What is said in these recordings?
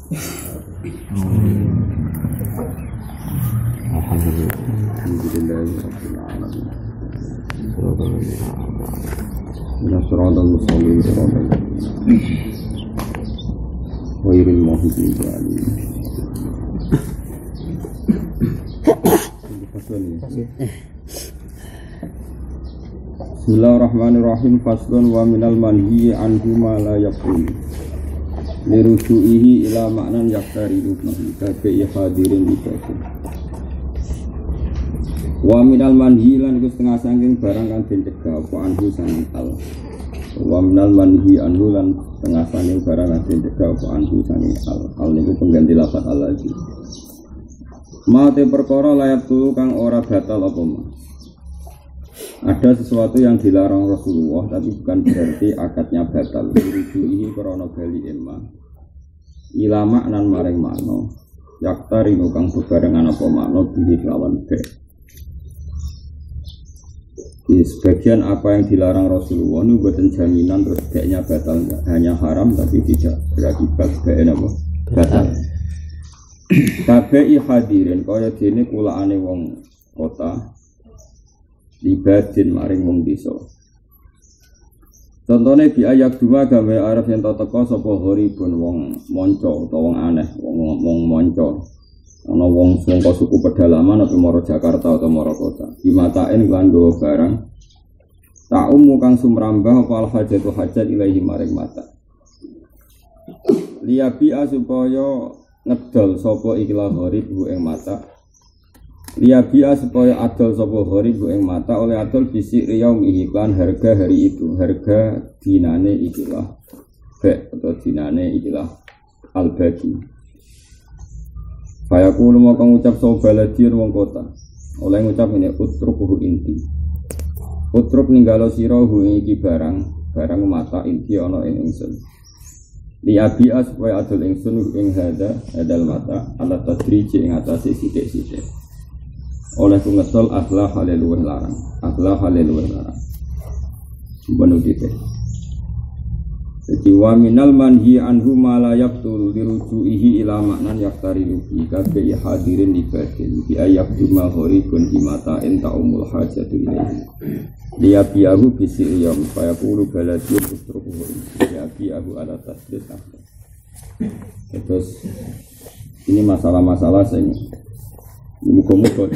Siratal mustaqim siratal ghairil maghdubi alaihim. Bismillahirrahmanirrahim. Faslun wa minal manhi anhu ma la yaqul lirujuihi ila ma'nan yaqtaridu bihi kabi hadirin ibadah. Wa minal manhi lan iku setengah saking barang kang den cegah apa anhu saking al. Wa minal manhi anhu lan setengah saking barang kang den cegah apa anhu saking al. Al niku pengganti lafaz al lagi. Mate perkara layak tulu kang ora batal apa mah. Ada sesuatu yang dilarang Rasulullah tapi bukan berarti akadnya batal. Rujuihi krana bali emma. Ilama nan maring makna. Yaktari kang bebarengan apa makna bihi lawan be. Di sebagian apa yang dilarang Rasulullah ini buatan jaminan terus deknya batal, hanya haram tapi tidak berakibat baik apa batal. Tabai hadirin kaya dene kulaane wong kota libadin maring wong desa. Contohnya di ayat 2 gawe arep yen teka sapa horibun wong monco utawa wong aneh, wong monco. Ana wong saka suku pedalaman apa mara Jakarta atau mara kota. Dimatain lan nggawa barang. Tak kang sumrambah apa al hajatu hajat ilahi maring mata. Liyabi'a supaya ngedol sapa ikilah gharib bu ing mata. Liyabi'a supaya adol sapa gharib bu ing mata oleh adol bisik yaumi iklan harga hari itu, harga dinane ikilah be atau dinane ikilah al-baqi. Fayaku lu mau ngucap sobaladir wong kota. Oleh ngucap ini utrukuhu inti. Utruk ninggalo sirahu iki barang mata inti ana ing ingsun. Li abia supaya adol ingsun ing hadal mata ala tadriji ing atase sithik-sithik. Oleh ku ngetol akhlak haleluwih larang. Akhlak haleluwih larang. Mbanu dite. Jadi wa minal manhi anhu ma la yaqtul lirujuihi ila maknan yaqtaridu bi kabi hadirin ibadin bi ayabdu ma gharibun imata enta umul hajatu ilaihi liyabiyahu bisiriyam fayaqulu baladiyun usrukuhu liyabiyahu ala tasdid. Terus ini masalah-masalah sing muga-muga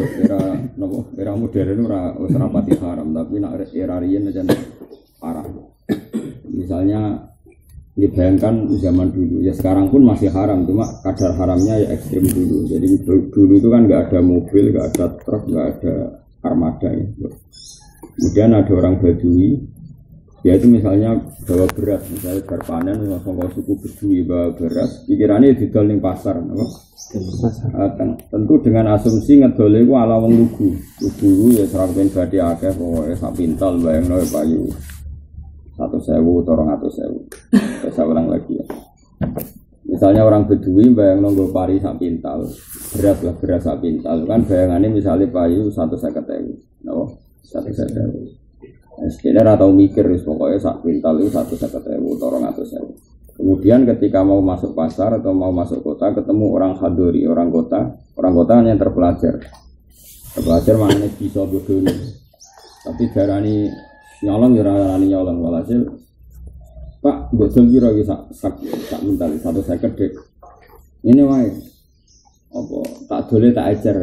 era modern ora rapati haram tapi nek era riyen aja parah. Misalnya dibayangkan zaman dulu, ya sekarang pun masih haram, cuma kadar haramnya ya ekstrim dulu. Jadi dulu itu kan nggak ada mobil, nggak ada truk, nggak ada armada ya. Kemudian ada orang Badui, ya itu misalnya bawa beras, misalnya berpanen, sama suku Badui bawa beras, pikirannya didol ning pasar, apa? Tentu dengan asumsi ngedol itu ala wong lugu, lugu ya serangkaian badi akeh, pokoknya sak pintal bayangno payu. 100.000 atau 200.000. Saya ulang lagi ya. Misalnya orang Bedui bayang nonggo pari sak pintal, beras sak pintal kan bayangannya misalnya payu 150.000. Napa? 150.000. Sekedar atau mikir pokoknya sak pintal itu 150.000 atau 200.000. Kemudian ketika mau masuk pasar atau mau masuk kota ketemu orang hadori, orang kota hanya terpelajar maknanya bisa bodoh. Tapi darani nyolong ya rani nyolong walhasil Pak bocor piro iki sak mintal 150 dek. Ini wae. Apa tak dole tak ecer.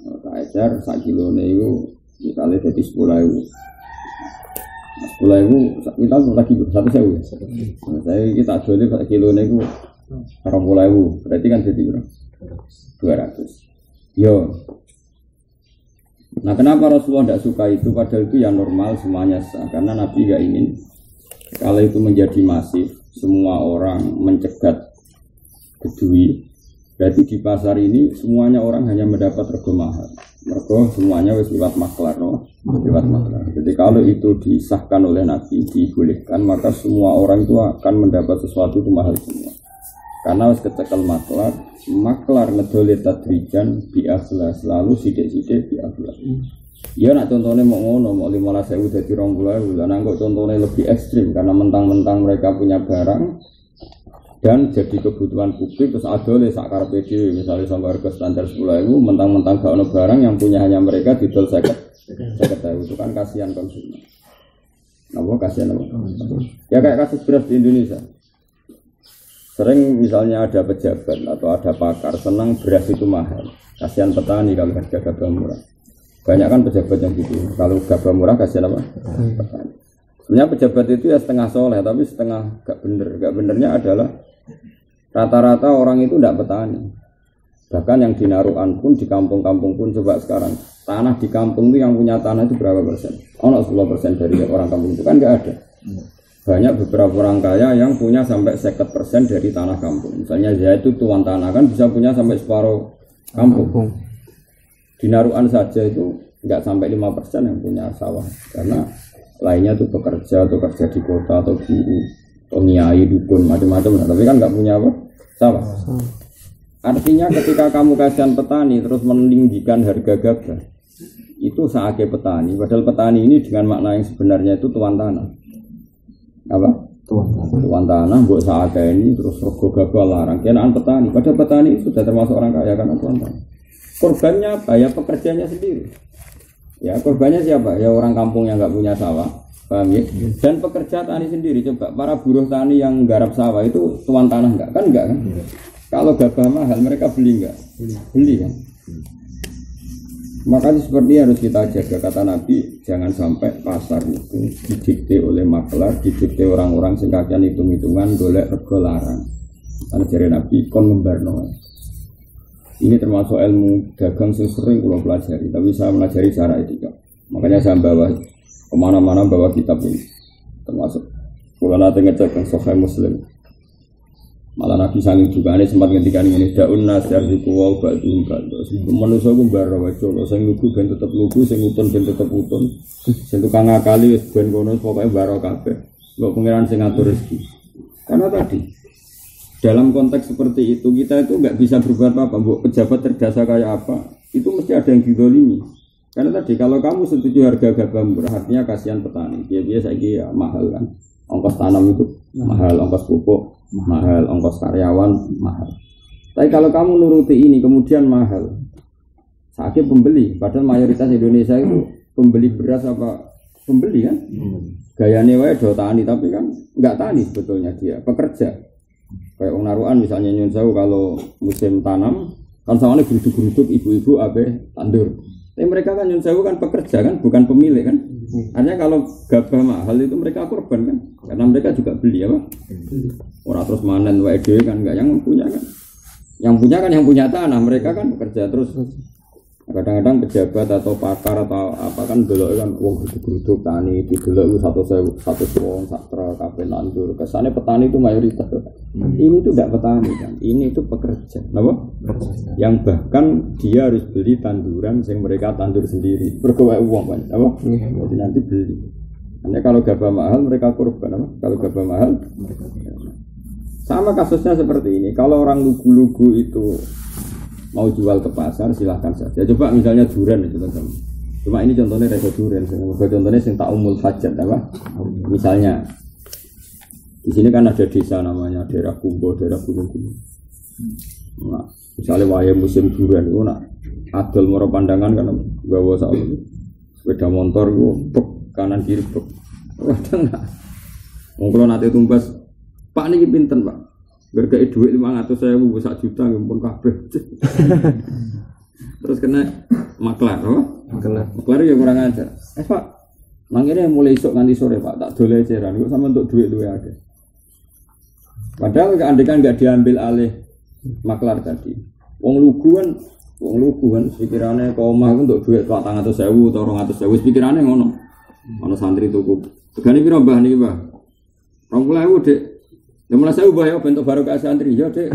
Tak ecer sak kilone iku misale dadi 10.000. 10.000 sak mintal lagi 1.000. Saya iki tak dole sak kilone iku 20.000. Berarti kan dadi piro? 200. Yo. Nah kenapa Rasulullah tidak suka itu padahal itu yang normal semuanya sah karena Nabi gak ingin kalau itu menjadi masif semua orang mencegat Bedui berarti di pasar ini semuanya orang hanya mendapat rego mahal mergo semuanya wis liwat maklar lewat maklar. Jadi kalau itu disahkan oleh Nabi dibolehkan maka semua orang itu akan mendapat sesuatu itu mahal semua karena harus kecekel maklar ngedole tadrijan bi akhlas lalu sithik-sithik bi akhlas. Ya nak contohnya mau ngono mau 15.000 dadi 20.000 lah nang kok contohnya lebih ekstrim karena mentang-mentang mereka punya barang dan jadi kebutuhan publik terus adole sak karepe dhewe misalnya sampai harga standar 10.000 mentang-mentang gak ono barang yang punya hanya mereka didol 50.000 itu kan kasihan konsumen. Apa kasihan apa? Ya kayak kasus beras di Indonesia. Sering misalnya ada pejabat atau ada pakar senang beras itu mahal. Kasihan petani kalau harga gabah murah. Banyak kan pejabat yang gitu. Kalau gabah murah kasihan apa? Petani. Sebenarnya pejabat itu ya setengah soleh tapi setengah gak bener. Gak benernya adalah rata-rata orang itu tidak petani. Bahkan yang di Narukan pun, di kampung-kampung pun, coba sekarang tanah di kampung itu yang punya tanah itu berapa persen? 10% dari orang kampung itu kan nggak ada. Banyak beberapa orang kaya yang punya sampai 50% dari tanah kampung. Misalnya dia itu tuan tanah kan bisa punya sampai separuh kampung. Di Narukan saja itu nggak sampai 5% yang punya sawah, karena lainnya itu bekerja atau kerja di kota atau guru. Niai, dukun, macam-macam, tapi kan nggak punya apa? Sawah. Artinya ketika kamu kasihan petani terus meninggikan harga gabah, itu saatnya petani. Padahal petani ini dengan makna yang sebenarnya itu tuan tanah. Apa? Tuan tanah, buat saatnya ini terus rego gabah larang. Kenaan petani. Padahal petani sudah termasuk orang kaya karena tuan tanah. Korbannya apa? Ya pekerjanya sendiri. Ya korbannya siapa? Ya orang kampung yang nggak punya sawah. Paham ya? Dan pekerja tani sendiri, coba para buruh tani yang garap sawah itu tuan tanah enggak? Kan enggak kan? Kalau gabah mahal mereka beli enggak? Beli kan? Makanya seperti harus kita jaga, kata Nabi, jangan sampai pasar itu didikte oleh maklar, didikte orang-orang sing kakean hitung-hitungan golek rego larang. Karena jare Nabi kon ngembarno. Ini termasuk ilmu dagang yang sering kula pelajari, tapi saya pelajari secara etika. Makanya saya bawa kemana-mana bawa kitab ini, termasuk kalau nanti ngecek yang Sahih Muslim. Malah Nabi sanging juga ini sempat ngendikan ini daun nasir di kuwal batu batu. Manusia gue baru wajo, saya lugu ben tetap lugu, saya utun ben tetap utun, saya tukang ngakali ben kono pokoknya baru kafe. Gak pengiran saya ngatur rezeki. Karena tadi dalam konteks seperti itu kita itu nggak bisa berbuat apa-apa. Buat pejabat terdasa kayak apa, itu mesti ada yang didolimi. Karena tadi kalau kamu setuju harga gabah murah, artinya kasihan petani. Biasa ya mahal kan. Ongkos tanam itu mahal, ongkos pupuk mahal, ongkos karyawan mahal. Tapi kalau kamu nuruti ini kemudian mahal, sakit pembeli. Padahal mayoritas Indonesia itu pembeli beras apa pembeli kan? Gayane wae do tani tapi kan nggak tani sebetulnya dia pekerja. Kayak orang Narukan misalnya nyun sewu kalau musim tanam kan sawahnya geruduk-geruduk ibu-ibu abe tandur. Tapi mereka kan nyun sewu kan pekerja kan, bukan pemilik kan. Artinya kalau gabah mahal itu mereka korban kan, karena mereka juga beli apa? Orang terus manen wae dhewe kan enggak yang punya kan. Yang punya kan yang punya tanah, mereka kan bekerja terus. Kadang-kadang pejabat atau pakar atau apa kan delok kan wong geruduk tani didelok satu wong sakra kabeh nandur. Kesane petani itu mayoritas. Ini itu tidak petani kan. Ini itu pekerja. Napa? Yang bahkan dia harus beli tanduran yang mereka tandur sendiri. Mergo wae wong kan. Apa? Jadi nanti beli. Hanya kalau gabah mahal mereka korban apa? Kalau gabah mahal sama kasusnya seperti ini. Kalau orang lugu-lugu itu mau jual ke pasar silahkan saja. Coba misalnya durian itu teman-teman. Cuma ini contohnya rasa durian. Contohnya yang tak umul hajat apa? Misalnya di sini kan ada desa namanya daerah Kumbo, daerah Gunung-Gunung. Nah, misalnya wayah musim durian itu nak adol moro pandangan kan bawa sepeda motor itu kanan kiri kadang nak. Kalau nanti tumbas Pak ini pinten Pak. Berkait duit 500.000 bisa juta ngumpul kabeh. Terus kena maklar, oh? Maklar ya kurang ajar. Pak, mangkene mulai esuk nganti sore Pak, tak dole ceran kok sama untuk duit luwe akeh. Padahal keandekan enggak diambil alih maklar tadi. Wong lugu kan pikirane kok omah untuk duit 400.000 atau 200.000 pikirane ngono. Ono santri tuku. Tegane piro Mbah niki, Mbah? 20.000, Dik. Ya malah saya ubah ya bentuk baru ke santri ya Dek.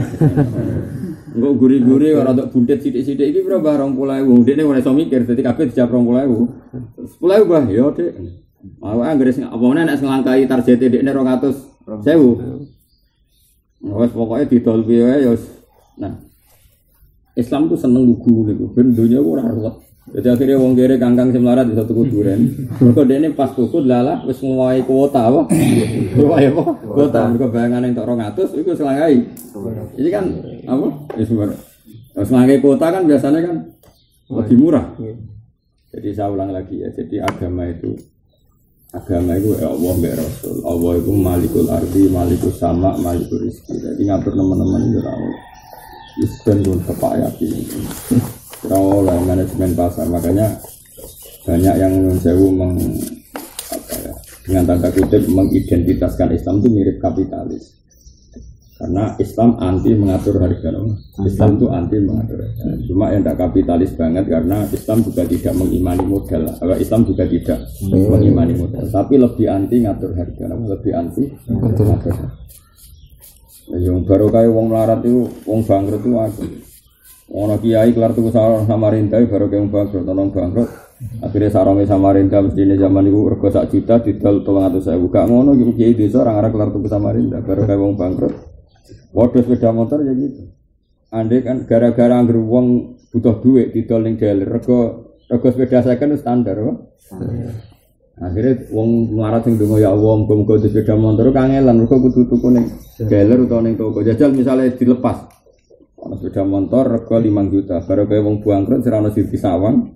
Enggak guri-guri ora untuk bundet sithik-sithik iki pira Mbah 20.000. Dekne ora iso mikir dadi kabeh dijawab 20.000. 10.000 Mbah ya Dek. Mau anggere sing apa meneh nek nglangkai targete dekne 200.000. Wes pokoke didol piye wae ya. Nah. Islam tuh seneng lugu niku ben donya ora ruwet. Jadi akhirnya wong kere kangkang sing melarat iso tuku duren. Mergo dene pas tuku lalah wis ngowahi kuota apa? Ngowahi apa? Kuota mergo bayangane entuk 200 iku selangkai. Ini kan apa? Wis murah. Selangkai kuota kan biasanya kan lebih murah. Jadi saya ulang lagi ya. Jadi agama itu ya Allah mbek Rasul. Allah itu Malikul Ardi, Malikus Sama, Malikul Rizki. Jadi ngatur teman-teman itu ora. Wis ben tepak yakin. Oleh manajemen pasar, makanya banyak yang menjauh dengan tanda kutip mengidentitaskan Islam itu mirip kapitalis. Karena Islam anti mengatur harga, Islam itu anti mengatur harga. Cuma yang tidak kapitalis banget karena Islam juga tidak mengimani modal. Islam juga tidak mengimani modal, tapi lebih anti ngatur harga, lebih anti ngatur harga. Yang baru kayak wong melarat itu, wong bangkrut itu aku. Ono kiai kelar tuku Samarinda baru kaya bangkrut, tolong bangkrut. Akhirnya sarome Samarinda mestine zaman iku rego 1 juta didol 300.000. Gak ngono iku kiai desa ora ngarep kelar tuku Samarinda baru kaya wong bangkrut. Waduh sepeda motor ya gitu. Andai kan gara-gara anggere wong butuh duit didol ning dealer rego sepeda second standar kok. Akhirnya wong melarat sing ndonga ya Allah muga-muga sepeda motor kangelan rego kudu tuku ning dealer utawa ning toko. Jajal misalnya dilepas ana sepeda motor rego 5 juta, baru kaya wong bangkrut sira ana siti sawang.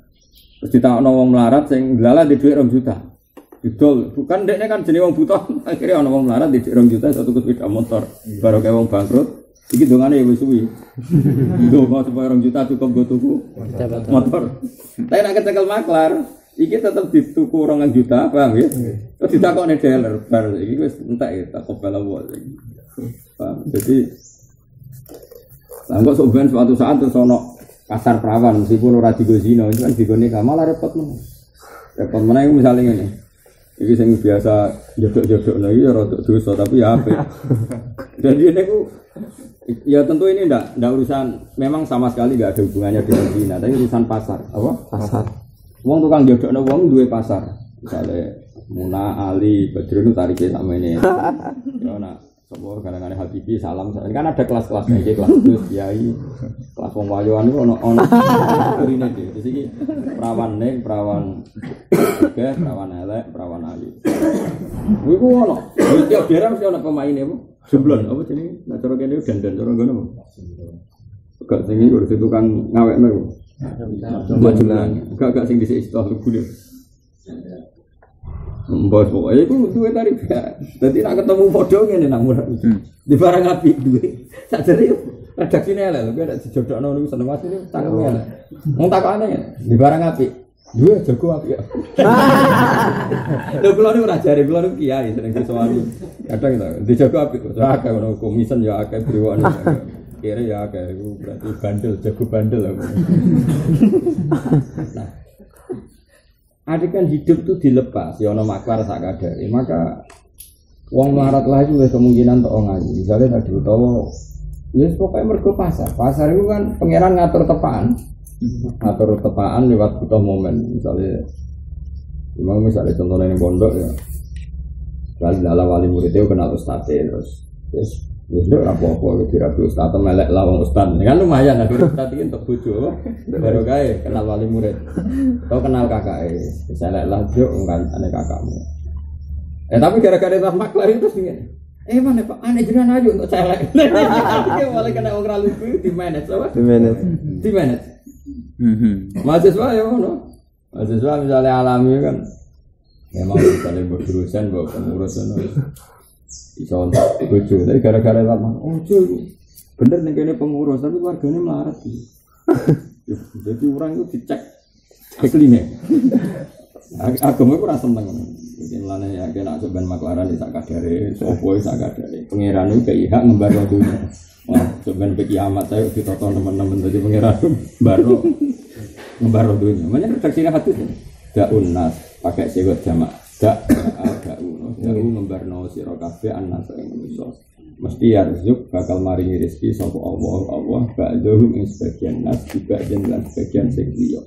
Terus ditakno wong melarat sing lalah di dhuwit 2 juta. Didol, bukan dekne kan jenenge wong buta. Akhire ana wong melarat di dhuwit 2 juta iso tuku sepeda motor. Baru kaya wong bangkrut, iki dongane ya wis suwi. Ndonga supaya 2 juta cukup go tuku motor. Tapi nek kecekel maklar, iki tetep dituku 2 juta, paham ya? Terus ditakokne dealer, bar iki wis entek ya tak kobel wae. Paham? Jadi Langkau sebenarnya suatu saat terus ono pasar perawan meskipun ora digo zina itu kan digo nikah malah repot men. Repot mana itu misalnya ini. Iki sing biasa jodok-jodok lagi ya rodok dosa tapi ya apik. Jadi ini ku ya tentu ini ndak urusan memang sama sekali enggak ada hubungannya dengan zina, tapi urusan pasar. Apa? Pasar. Wong tukang jodokno wong duwe pasar. Misale Muna Ali Badrun tarike sama ini. Ya ana Sopo kadang-kadang Habibi salam kan ada kelas-kelasnya iki kelas terus kiai kelas wong wayoan iku ono kurine iki. Terus iki perawan ning perawan oke perawan elek perawan ayu. Kuwi ku ono. Tiap daerah mesti ono pemaine apa? Jemblon apa jenenge? Nek cara kene dandan cara ngono apa? Gak sing iki urus tukang ngawekno iku. Majulan. Gak sing dhisik istor kulit. Mbos pokoke iku duwe tarif ya. Dadi nek ketemu padha ngene nang murah. Di barang apik duwe. Sakjane redaksine elek lho nek dijodhokno niku seneng asline cangkeme elek. Wong takokane di barang apik. Duwe jago apik ya. Lho kula niku ora jare kula niku kiai seneng sesuatu. Kadang to dijago apik kok akeh ono komisen ya akeh brewone. Kira ya akeh iku berarti bandel jago bandel aku. Nah adegan hidup itu dilepas, ya ono maklar sak kadare. Maka wong melarat lagi wis kemungkinan tok ngaji. Misalnya tadi utawa ya pokoke mergo pasar. Pasar itu kan pangeran ngatur tepaan. Ngatur tepaan lewat butuh momen. Misalnya contohnya yang pondok ya. Kali dalam wali murid itu kenal ustadz terus. Wis ora apa-apa dirabi ustaz melek lawang ustaz. Kan lumayan akhirnya ustaz iki entuk bojo. Baru kae kenal wali murid. Atau kenal kakake. Wis elek lah yo kancane kakakmu. Tapi gara-gara tas maklar itu ngene. Mana Pak ane jenengan ayo untuk celek. Iki mulai kena wong ra lugu di manage apa? Di manage. Mahasiswa ya ngono. Mahasiswa misalnya alami kan memang misalnya berurusan bawa pengurusan iso untuk bojo, tapi gara-gara lama, bener nih kayaknya pengurus, tapi warganya melarat jadi orang itu dicek aslinya agama itu rasa seneng mungkin lana ya, kena coba maklaran di sakadari sopo di sakadari pengiran itu kayak hak ngembar waktunya coba sampai kiamat saya ditonton teman-teman tadi pengiran baru ngembar waktunya makanya redaksinya hadisnya gak unas, pakai sewot jamak gak ngembarno sira kabeh anas ing manusa mesti arzuk bakal maringi rezeki sapa Allah ba'dhum ing sebagian nas dibanding lan sebagian sing liya.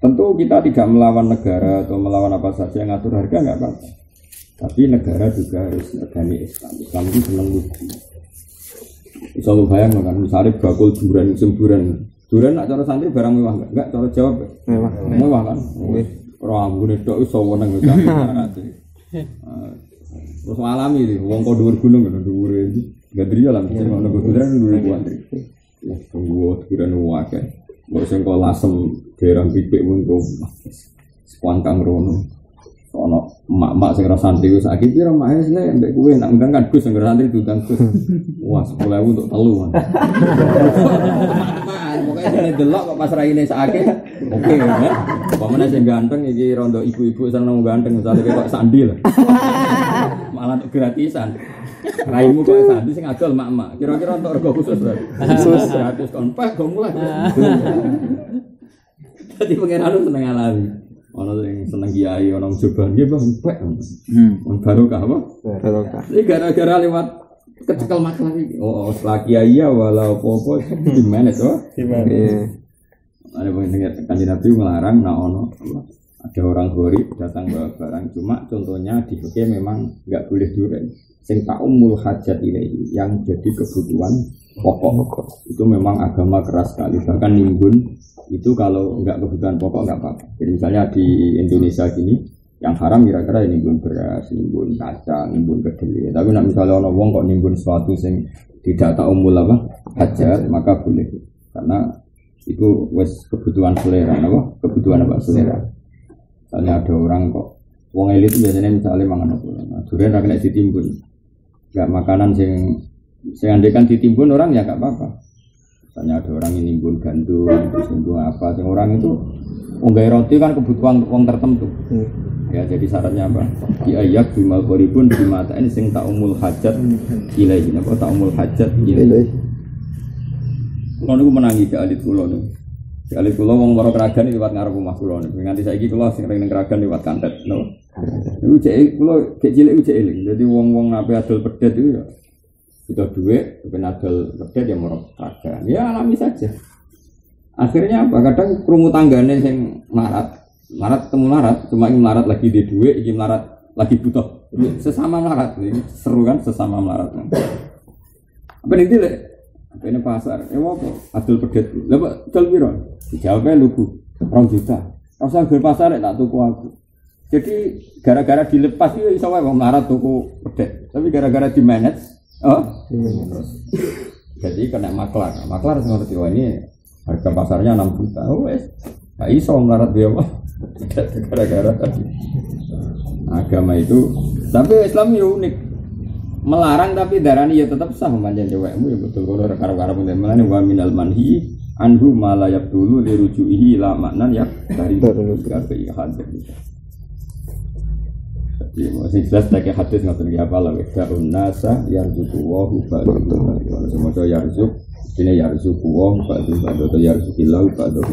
Tentu kita tidak melawan negara atau melawan apa saja yang ngatur harga enggak apa-apa. Tapi negara juga harus regani Islam. Islam itu seneng lugu. Iso lu bayang kan misalnya bakul duran semburan Duren nak cara santri barang mewah enggak? Cara jawab Mewah. mewah kan? Ora ambune tok iso weneng wis. Terus alami iki wong kok dhuwur gunung ngono dhuwure iki. Gadriya lah mesti ngono kuduran dhuwure kuantri. Ya tunggu duren wae. Mbok sing kok lasem derang pipik untuk sekuantang rono. Ono emak-emak sing ora santri wis saiki pira mak wis nek mbek kowe nak undang kan Gus sing ora santri diundang Gus. Wah 10.000 untuk telu kan. Pokoke jane delok kok pas raine sakake. Oke ya. Pamane sing ganteng iki rondo ibu-ibu seneng ganteng misale kok sandi lah. Malah gratisan. Raimu kok sandi sing adol mak-mak. Kira-kira untuk rego khusus lho. Khusus 100 kon pak go mulai. Dadi pengenalan seneng alami. Ono sing seneng kiai, ono coba nggih Bang, pek. Barokah apa? Barokah. Iki gara-gara lewat kecekel masalah iki. Oh, setelah kiai ya walau apa-apa di manage to. Ada pengen Kanjeng Nabi melarang ono ada orang gharib datang bawa barang, cuma contohnya di fikih memang enggak boleh duren. Sing ta'umul hajat ilahi yang jadi kebutuhan pokok. Itu memang agama keras sekali. Bahkan nimbun itu kalau enggak kebutuhan pokok enggak apa-apa. Jadi misalnya di Indonesia gini yang haram kira-kira nimbun beras, nimbun kacang, nimbun kedelai. Tapi nak misalnya ono wong kok nimbun sesuatu sing tidak ta'umul apa hajat maka boleh. Karena itu wes kebutuhan selera, apa? Kebutuhan apa selera. Misalnya ada orang kok wong elit itu biasanya misalnya mangan apa? Durian ra kena ditimbun. Enggak makanan sing andekan ditimbun orang ya enggak apa-apa. Misalnya ada orang yang nimbun gandum, terus nimbun apa, sing orang itu nggawe roti kan kebutuhan wong tertentu. Ya jadi syaratnya apa? Di ayat bimal qoribun bimatain sing ta'umul hajat ilaihi. Apa ta'umul hajat ilaihi. Kulo niku menangi ke alit kulo niku. Di alit kulo wong maro Kragan liwat ngarep omah kulo niku. Nganti saiki kulo sing ning Kragan liwat kantet, no. Niku cek kulo cek cilik cek eling. Dadi wong-wong ape adol pedet itu ya butuh duit, ben adol pedet ya maro Kragan. Ya alami saja. Akhirnya apa? Kadang krungu tanggane sing marat temu marat, cuma ini marat lagi di duit, ini marat lagi butuh. Sesama marat, ini seru kan sesama marat. Apa ini lek? Apa ini pasar? Apa? Adol pedet. Lah kok adol piro? Dijawabnya lugu 2 juta. Rasa ger pasar tak tuku aku. Jadi gara-gara dilepas itu iso wae wong marat tuku pedet. Tapi gara-gara di manage, terus. Jadi kena maklar. Maklar sing ngerti wah ini harga pasarnya 6 juta. Oh wes. Gak iso melarat dia apa? Gara-gara agama itu. Tapi Islam ya unik. Melarang tapi darani ya tetap sah manjan cewekmu ya betul kalau karo-karo menene wa minal manhi anhu ma la yaqtulu li rujuihi la maknan ya dari berarti hadis. Jadi masih jelas tak hadis ngoten iki apa lah da'un nasa yarzuqu wa ba'du. Kalau semua yarzuq ini yarzuqu wa ba'du atau yarzuqillahu ba'du.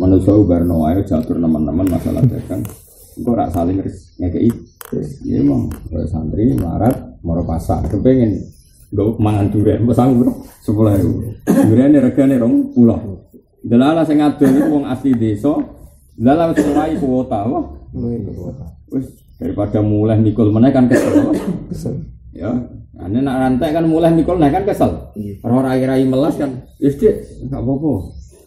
Manusia barno ae catur teman-teman masalah dagang. Engko rak saling ngekeki. Ya emang santri melarat moro pasar kepengen nggo mangan durian pesang 10.000. Duriane regane 20. Delala sing adol iku wong asli desa. Delala wis mulai kuota wah. Wis daripada mulai nikul meneh kan kesel. Ya, ane nak rantai kan mulai nikul nah kan kesel. Ora rai-rai melas kan. Wis Dik, enggak apa-apa.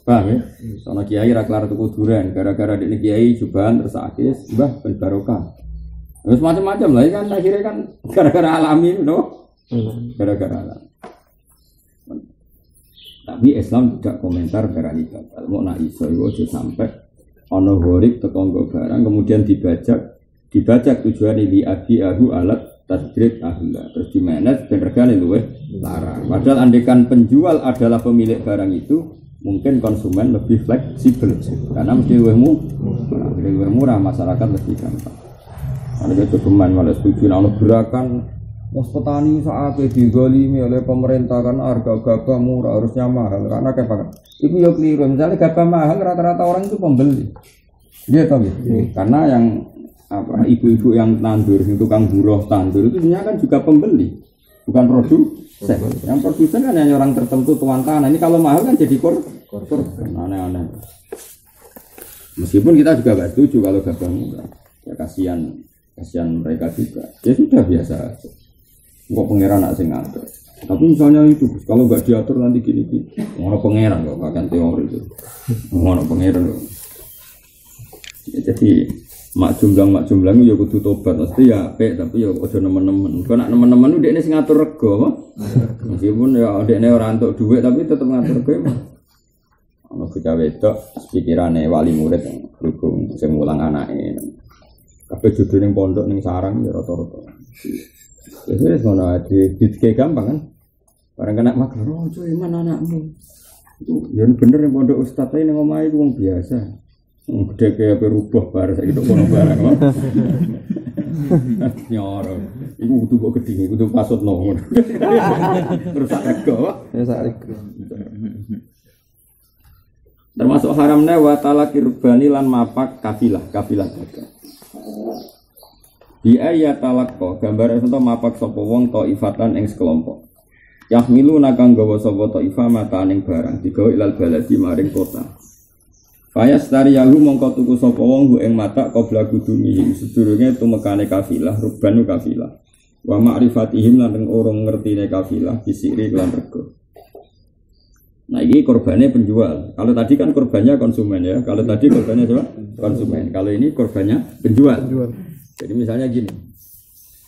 Paham ya? Soalnya kiai raklar tuku durian gara-gara dene kiai jubahan terus akis, Mbah ben barokah. Terus macam-macam lah kan akhirnya kan gara-gara alami no. Gara-gara alami. Tapi Islam tidak komentar darani batal. Mau nak iso iku aja sampai ana gharib tetangga barang kemudian dibajak tujuan li abi ahu alat tadrid ahla. Terus di manage ben regane luwih larang. Padahal andekan penjual adalah pemilik barang itu mungkin konsumen lebih fleksibel karena mesti lebih murah, masyarakat lebih gampang. Ada kecukupan malah setuju kalau gerakan mas petani saat digolimi oleh pemerintah karena harga gabah murah harusnya mahal karena kayak apa? Itu ya keliru. Misalnya gabah mahal rata-rata orang itu pembeli. Dia tahu gitu. Karena yang apa ibu-ibu yang tandur, tukang buruh tandur itu sebenarnya kan juga pembeli, bukan produsen. Yang produsen kan hanya orang tertentu tuan tanah. Ini kalau mahal kan jadi korban aneh-aneh. Meskipun kita juga gak setuju kalau gabah murah. Ya kasihan mereka juga. Ya sudah biasa. Kok pengiran nak sing ngatur. Tapi misalnya itu, kalau nggak diatur nanti gini-gini, ngono pangeran kok, bahkan teori itu, ngono pangeran kok. Jadi mak jumlang ya kudu tobat, mesti ya apik tapi ya aja nemen-nemen. Kok nak nemen-nemen ku dekne sing ngatur rega apa? Meskipun ya dekne ora entuk dhuwit tapi tetep ngatur rega. Ana bocah wedok pikirane wali murid berhubung sing mulang anake. Kabeh judul ning pondok ning sarang ya rata-rata. Wis ngono ae dike gampang kan. Barang kena makan, oh cuy mana anakmu? Itu yang bener yang pondok ustaz ini ngomai itu wong biasa. Gede kayak berubah bar saya gitu kono barang loh. Nyoro, itu butuh kok gede, butuh pasut nongol. Terus rego, termasuk haramnya watala kirbani lan mapak kafilah dagang. Di ayat talakko gambar itu mapak sapa wong to ifatan ing sekelompok. Yahmilu nakang gawa sapa ta'ifa mataning barang digawa ilal baladi maring kota. Fayastariyahu mongko tuku sapa wong ing mata qabla kudumi sedurunge tumekane kafilah rubanu kafilah. Wa ma'rifatihim lan orang ngertine kafilah bisiri lan rego. Nah ini korbannya penjual. Kalau tadi kan korbannya konsumen ya. Kalau tadi korbannya siapa? Konsumen. Kalau ini korbannya penjual. Jadi misalnya gini.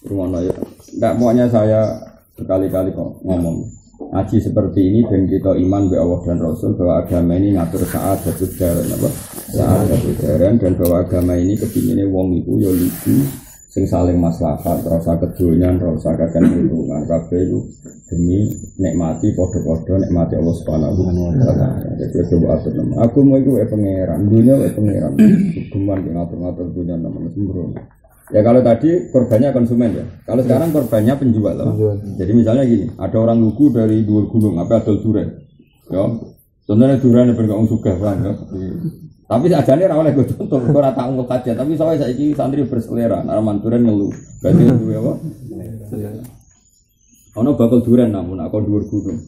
Rumono ya. Enggak maunya saya berkali-kali kok ngomong ngaji seperti ini dan kita iman be Allah dan Rasul bahwa agama ini ngatur saat satu jaran apa saat satu jaran dan bahwa agama ini kepinginnya wong itu ya lugu sing saling maslahat rasa kedonyan rasa kakek lingkungan kabeh itu demi nikmati podo-podo nikmati Allah Subhanahu wa taala. Jadi coba atur nama aku mau itu pangeran dunia pangeran geman ngatur-ngatur dunia namanya sembrono. Ya kalau tadi korbannya konsumen ya. Kalau sekarang korbannya penjual loh. Jadi misalnya gini, ada orang lugu dari dua gunung, apa adol durian. Ya. Contohnya durian yang bergabung suka kan ya. Tapi sajane ra oleh go contoh, ora tak ngomong aja, tapi soalnya saiki santri berselera, arman durian ngeluh. Berarti duwe apa? Ono bakal durian namun aku dhuwur gunung.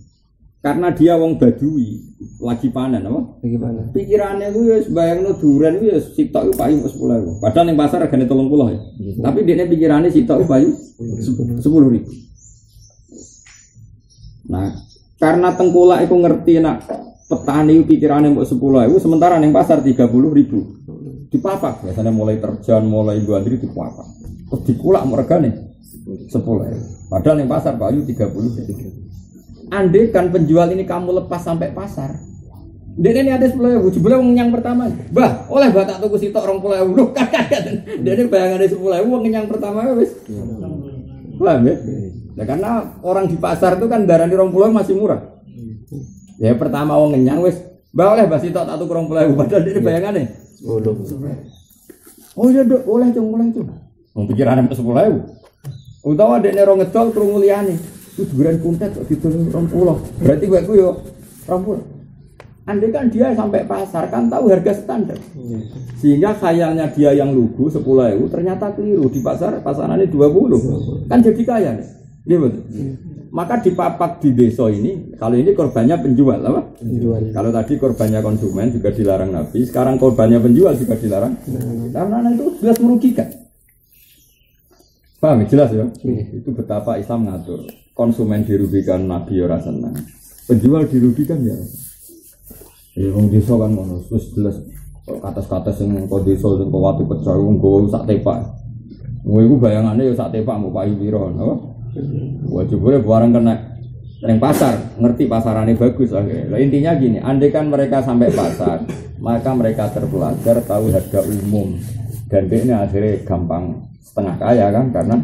Karena dia wong Badui lagi panen apa? Lagi panen. Pikirannya ku wis bayangno duren ku wis sitok ku payu 10.000. Padahal ning pasar regane 30 ya. Tapi dekne pikirane sitok ku payu 10.000. Nah, karena tengkulak iku ngerti nak petani pikirane mbok 10.000 sementara ning pasar 30.000. Dipapak biasanya mulai terjan, mulai buandri dipapak. Terus dikulak regane 10.000. Padahal ning pasar payu 30.000. Andai kan penjual ini kamu lepas sampai pasar, dia ini ada 10.000, jebule wong yang pertama, bah, oleh batak tuku sitok 20.000, loh kakak, dia ini bayangan ada 10.000, wong yang pertama wis, paham ya? Nah, karena orang di pasar itu kan darah di 20.000 masih murah, ya pertama wong ngenyang wis, bah oleh bah sitok tak tuku 20.000, padahal dia ini bayangannya, oh iya dok, oleh cung, wong pikirannya 10.000, utawa dia nerong ngedol kerungu liyane. Itu durian kuntet kok didol 20. Berarti buatku yo 20. Andai kan dia sampai pasar kan tahu harga standar. Sehingga khayalnya dia yang lugu 10.000 ternyata keliru di pasar pasarannya 20. Kan jadi kaya. Iya betul. Maka dipapak di desa ini kalau ini korbannya penjual apa? Penjual. Kalau tadi korbannya konsumen juga dilarang Nabi, sekarang korbannya penjual juga dilarang. Karena itu jelas merugikan. Paham jelas ya? Itu betapa Islam ngatur. Konsumen dirugikan Nabi ora seneng. Penjual dirugikan ya. Ya wong desa kan ngono, wis jelas kata-kata sing kok desa sing kok watu pecah wong gowo sak tepak. Wong iku bayangane ya sak tepak mbok payu pira, apa? Wah jebule barang kena ning pasar, ngerti pasarane bagus akhirnya. Lah intinya gini, andai kan mereka sampai pasar, maka mereka terpelajar tahu harga umum. Dan ini akhirnya gampang setengah kaya kan karena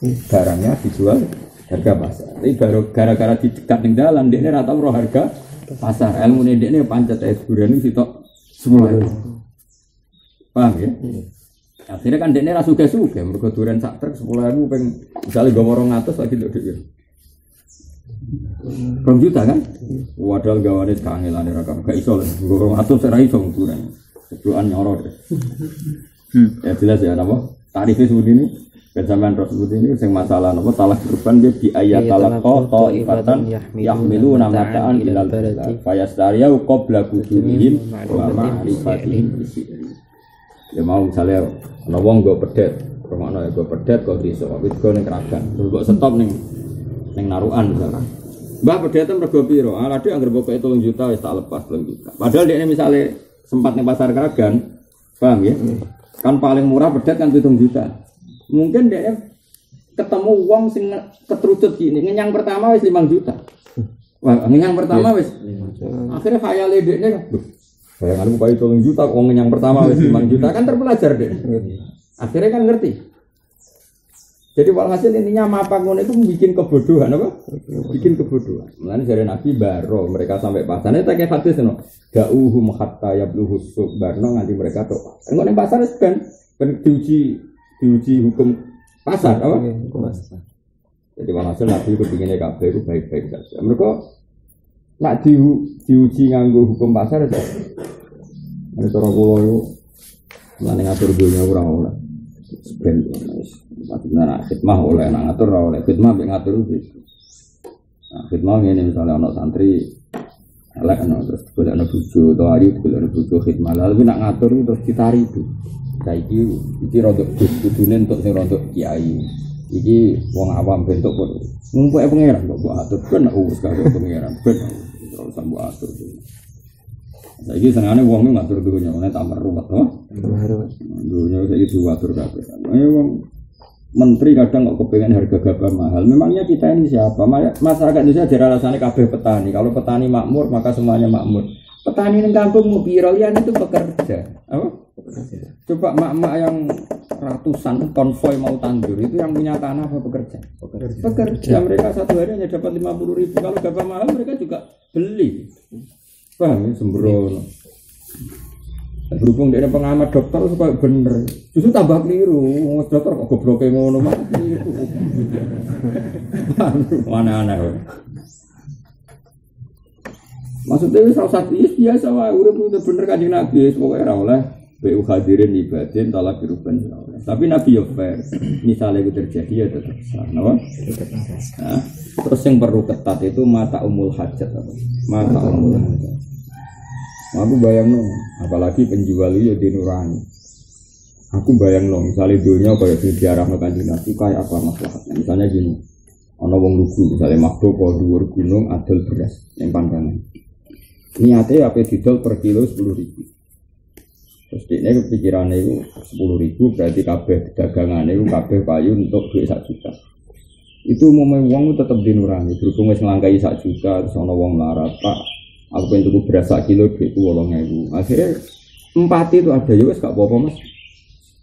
barangnya dijual harga pasar. Tapi baru gara-gara dicegat ning dalan dekne ra tau harga pasar. Ilmune dekne pancet durian iki sitok 10.000. Paham ya? Akhirnya kan dekne ra sugih-sugih mergo durian sak truk 10.000 ping misale gawa 200 lagi nduk dhewe. 2 juta kan? Wadah gawane kangelane ra gak iso lho. 200 ora iso durian. Sejuan nyoro deh. Ya jelas ya napa? Tarifnya seperti ini. Kejaman Rasul ini yang masalah apa talak kurban dia di ayat talak kau ifatan yahmilu namataan ilal fayastariya qabla kudumihim wa ma'rifatihim ya mau misalnya ana wong go pedet rumahno go pedet kok iso tapi go ning keragan terus kok stop ning ning narukan misalnya. Mbah pedete mergo piro? Ala dhek anggere pokoke 3 juta wis tak lepas 3 juta. Padahal dekne misale sempat ning pasar Kragan, paham ya? Kan paling murah pedet kan 7 juta. Mungkin dekne ketemu wong sing ketrucut gini, ngenyang pertama wis 5 juta. Wah, ngenyang pertama wis. Akhirnya khayale dekne, bayanganku kaya 3 juta wong ngenyang pertama wis 5 juta kan terpelajar dek. Akhirnya kan ngerti. Jadi walhasil intinya mapak ngono itu bikin kebodohan apa? Bikin kebodohan. Mulane jare Nabi baro mereka sampai pasar. Nek tak hadis no. Da'uhum hatta yabluhu suq barno nganti mereka tok. Engko ning pasar wis ben diuji hukum pasar apa? Jadi walhasil Nabi itu pingine kabeh itu baik-baik saja. Mereka nak diuji nganggo hukum pasar itu. Nek cara kula yo mulane ngatur dunya ora ora. Ben maksudnya khidmah oleh ngatur oleh khidmah mbek ngatur wis. Nah, khidmah ngene misalnya ana santri elek ana terus golekno bojo utawa ayu golekno bojo khidmah. Lalu nak ngatur terus ditari itu. Saiki iki rodok kudune entuk sing rodok kiai. Iki wong awam bentuk kok ngumpuke pangeran kok mbok atur ben urus karo pangeran ben terus mbok atur. Saiki senengane wong ngatur dunya nek tak meruwet to. Dunya saiki diwatur kabeh. Ayo wong menteri kadang kok kepengen harga gabah mahal. Memangnya kita ini siapa? Masyarakat Indonesia jadi alasannya kabeh petani. Kalau petani makmur maka semuanya makmur. Petani di kampung mau birolian itu bekerja. Apa? Coba mak-mak yang ratusan konvoi mau tandur itu yang punya tanah apa bekerja? Bekerja. Mereka satu hari hanya dapat 50.000. Kalau gabah mahal mereka juga beli. Paham ya? Sembrono. Berhubung dia pengamat dokter supaya bener, justru tambah keliru. Dokter kok gobloke ngono mah. Mana-mana. Maksudnya wis ora biasa wae urip udah bener Kanjeng Nabi pokoke ora oleh BU hadirin ibadin talak biruban ora oleh. Tapi Nabi yo fair. Misalnya itu terjadi ya tetap sah, napa? Nah, terus yang perlu ketat itu mata umul hajat apa? Mata umul hajat. Aku bayang no, apalagi penjual itu di nurani. Aku bayang no, misalnya dunia kayak di arah Kanjeng Nabi kayak apa masalahnya? Misalnya gini, ono wong lugu, misalnya makdo kau dhuwur gunung adol beras yang pandangan. Niatnya apa didol per kilo 10.000. Terus dia kepikirannya itu 10.000 berarti kabeh dagangannya itu kabeh payu untuk duit 1 juta. Itu mau uang tetap di nurani. Berhubung wis nglangkai 1 juta, terus ono wong larat pak. Aku pengen tuku beras 1 kilo duit 8.000. Akhirnya empati itu ada ya wes gak apa-apa mas.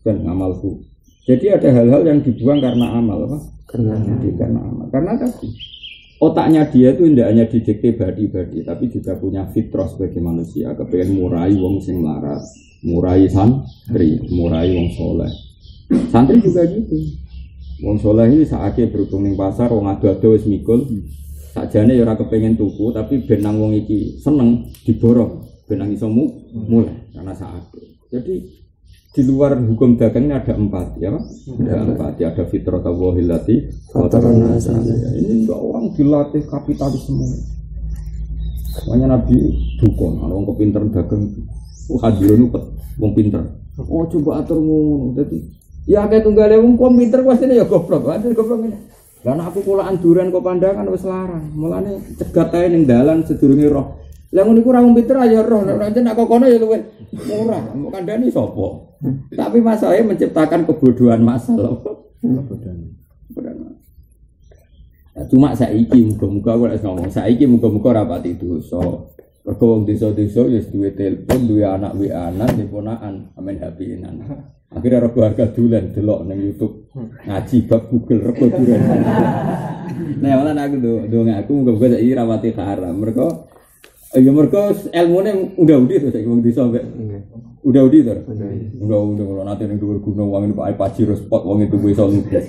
Dan amalku. Jadi ada hal-hal yang dibuang karena amal apa? Karena amal. Karena tadi otaknya dia itu tidak hanya didikte badi-badi, tapi juga punya fitrah sebagai manusia. Kepengen murai wong sing larat, murai santri, murai wong soleh. Santri juga gitu. Wong soleh ini saatnya berhubung ning pasar, wong ado-ado wis mikul. Sakjane ya ora kepengin tuku tapi ben nang wong iki seneng diborong ben nang iso mulai karena saat. Jadi di luar hukum dagang ini ada 4 ya. Ada 4 ya, ada fitrah tawahilati ini enggak orang dilatih kapitalisme. Makanya Nabi dukun orang kepinteran dagang hadirun wong pinter. Oh coba atur ngono. Dadi ya kayak tunggale wong pinter pasti ya goblok. Hadir goblok ini. Karena aku kulaan duran kok pandangan wis larang. Mulane cegat ae ning dalan sedurunge roh. Lah ngono iku ora wong pinter aja roh. Nek nek kono ya luwih murah. Mbok kandhani sapa? Tapi masalahnya menciptakan kebodohan masal. Kebodohan. Nah, cuma saiki muga-muga aku wis ngomong. Saiki muga-muga ora pati dosa. Mergo wong desa-desa ya duwe telepon, duwe anak WA-an, ponakan, amen HP-an. Akhirnya rego harga dolan delok ning YouTube ngaji bab Google rego duren. Nah, malah aku ndonga aku muga-muga saiki rawati haram. Mergo ilmune udah-udi to saiki wong desa mbek. Udah-udi to. Udah kalau nanti ning dhuwur gunung wong Pak Pajero spot wong itu iso lupus.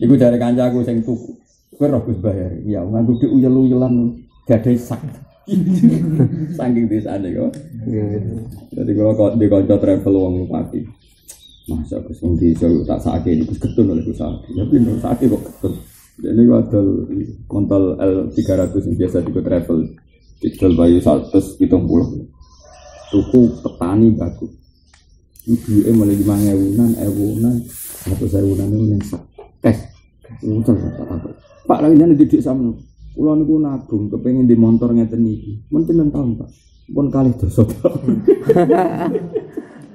Iku jare kancaku sing tuku. Kowe ora Gus bayar. Ya nganggo dhek uyel-uyelan gadai sak. Saking desane kok. Dadi kalau kok di kanca travel wong Pati. Masa Gus wong desa tak sakake niku getun oleh Gus Sakti. Ya pinter sakake kok getun. Dene wadal kontol L300 yang biasa di travel. Dijual bayu 170. Tuku petani bagus. Ibu mulai 5.000-an, 1.000-an itu yang tes. Ucap tak apa. Pak lagi nek didik sampeyan. Kula niku nabung kepengin di motor ngeten iki. Men pinten taun, Pak? Pun kalih dosa taun.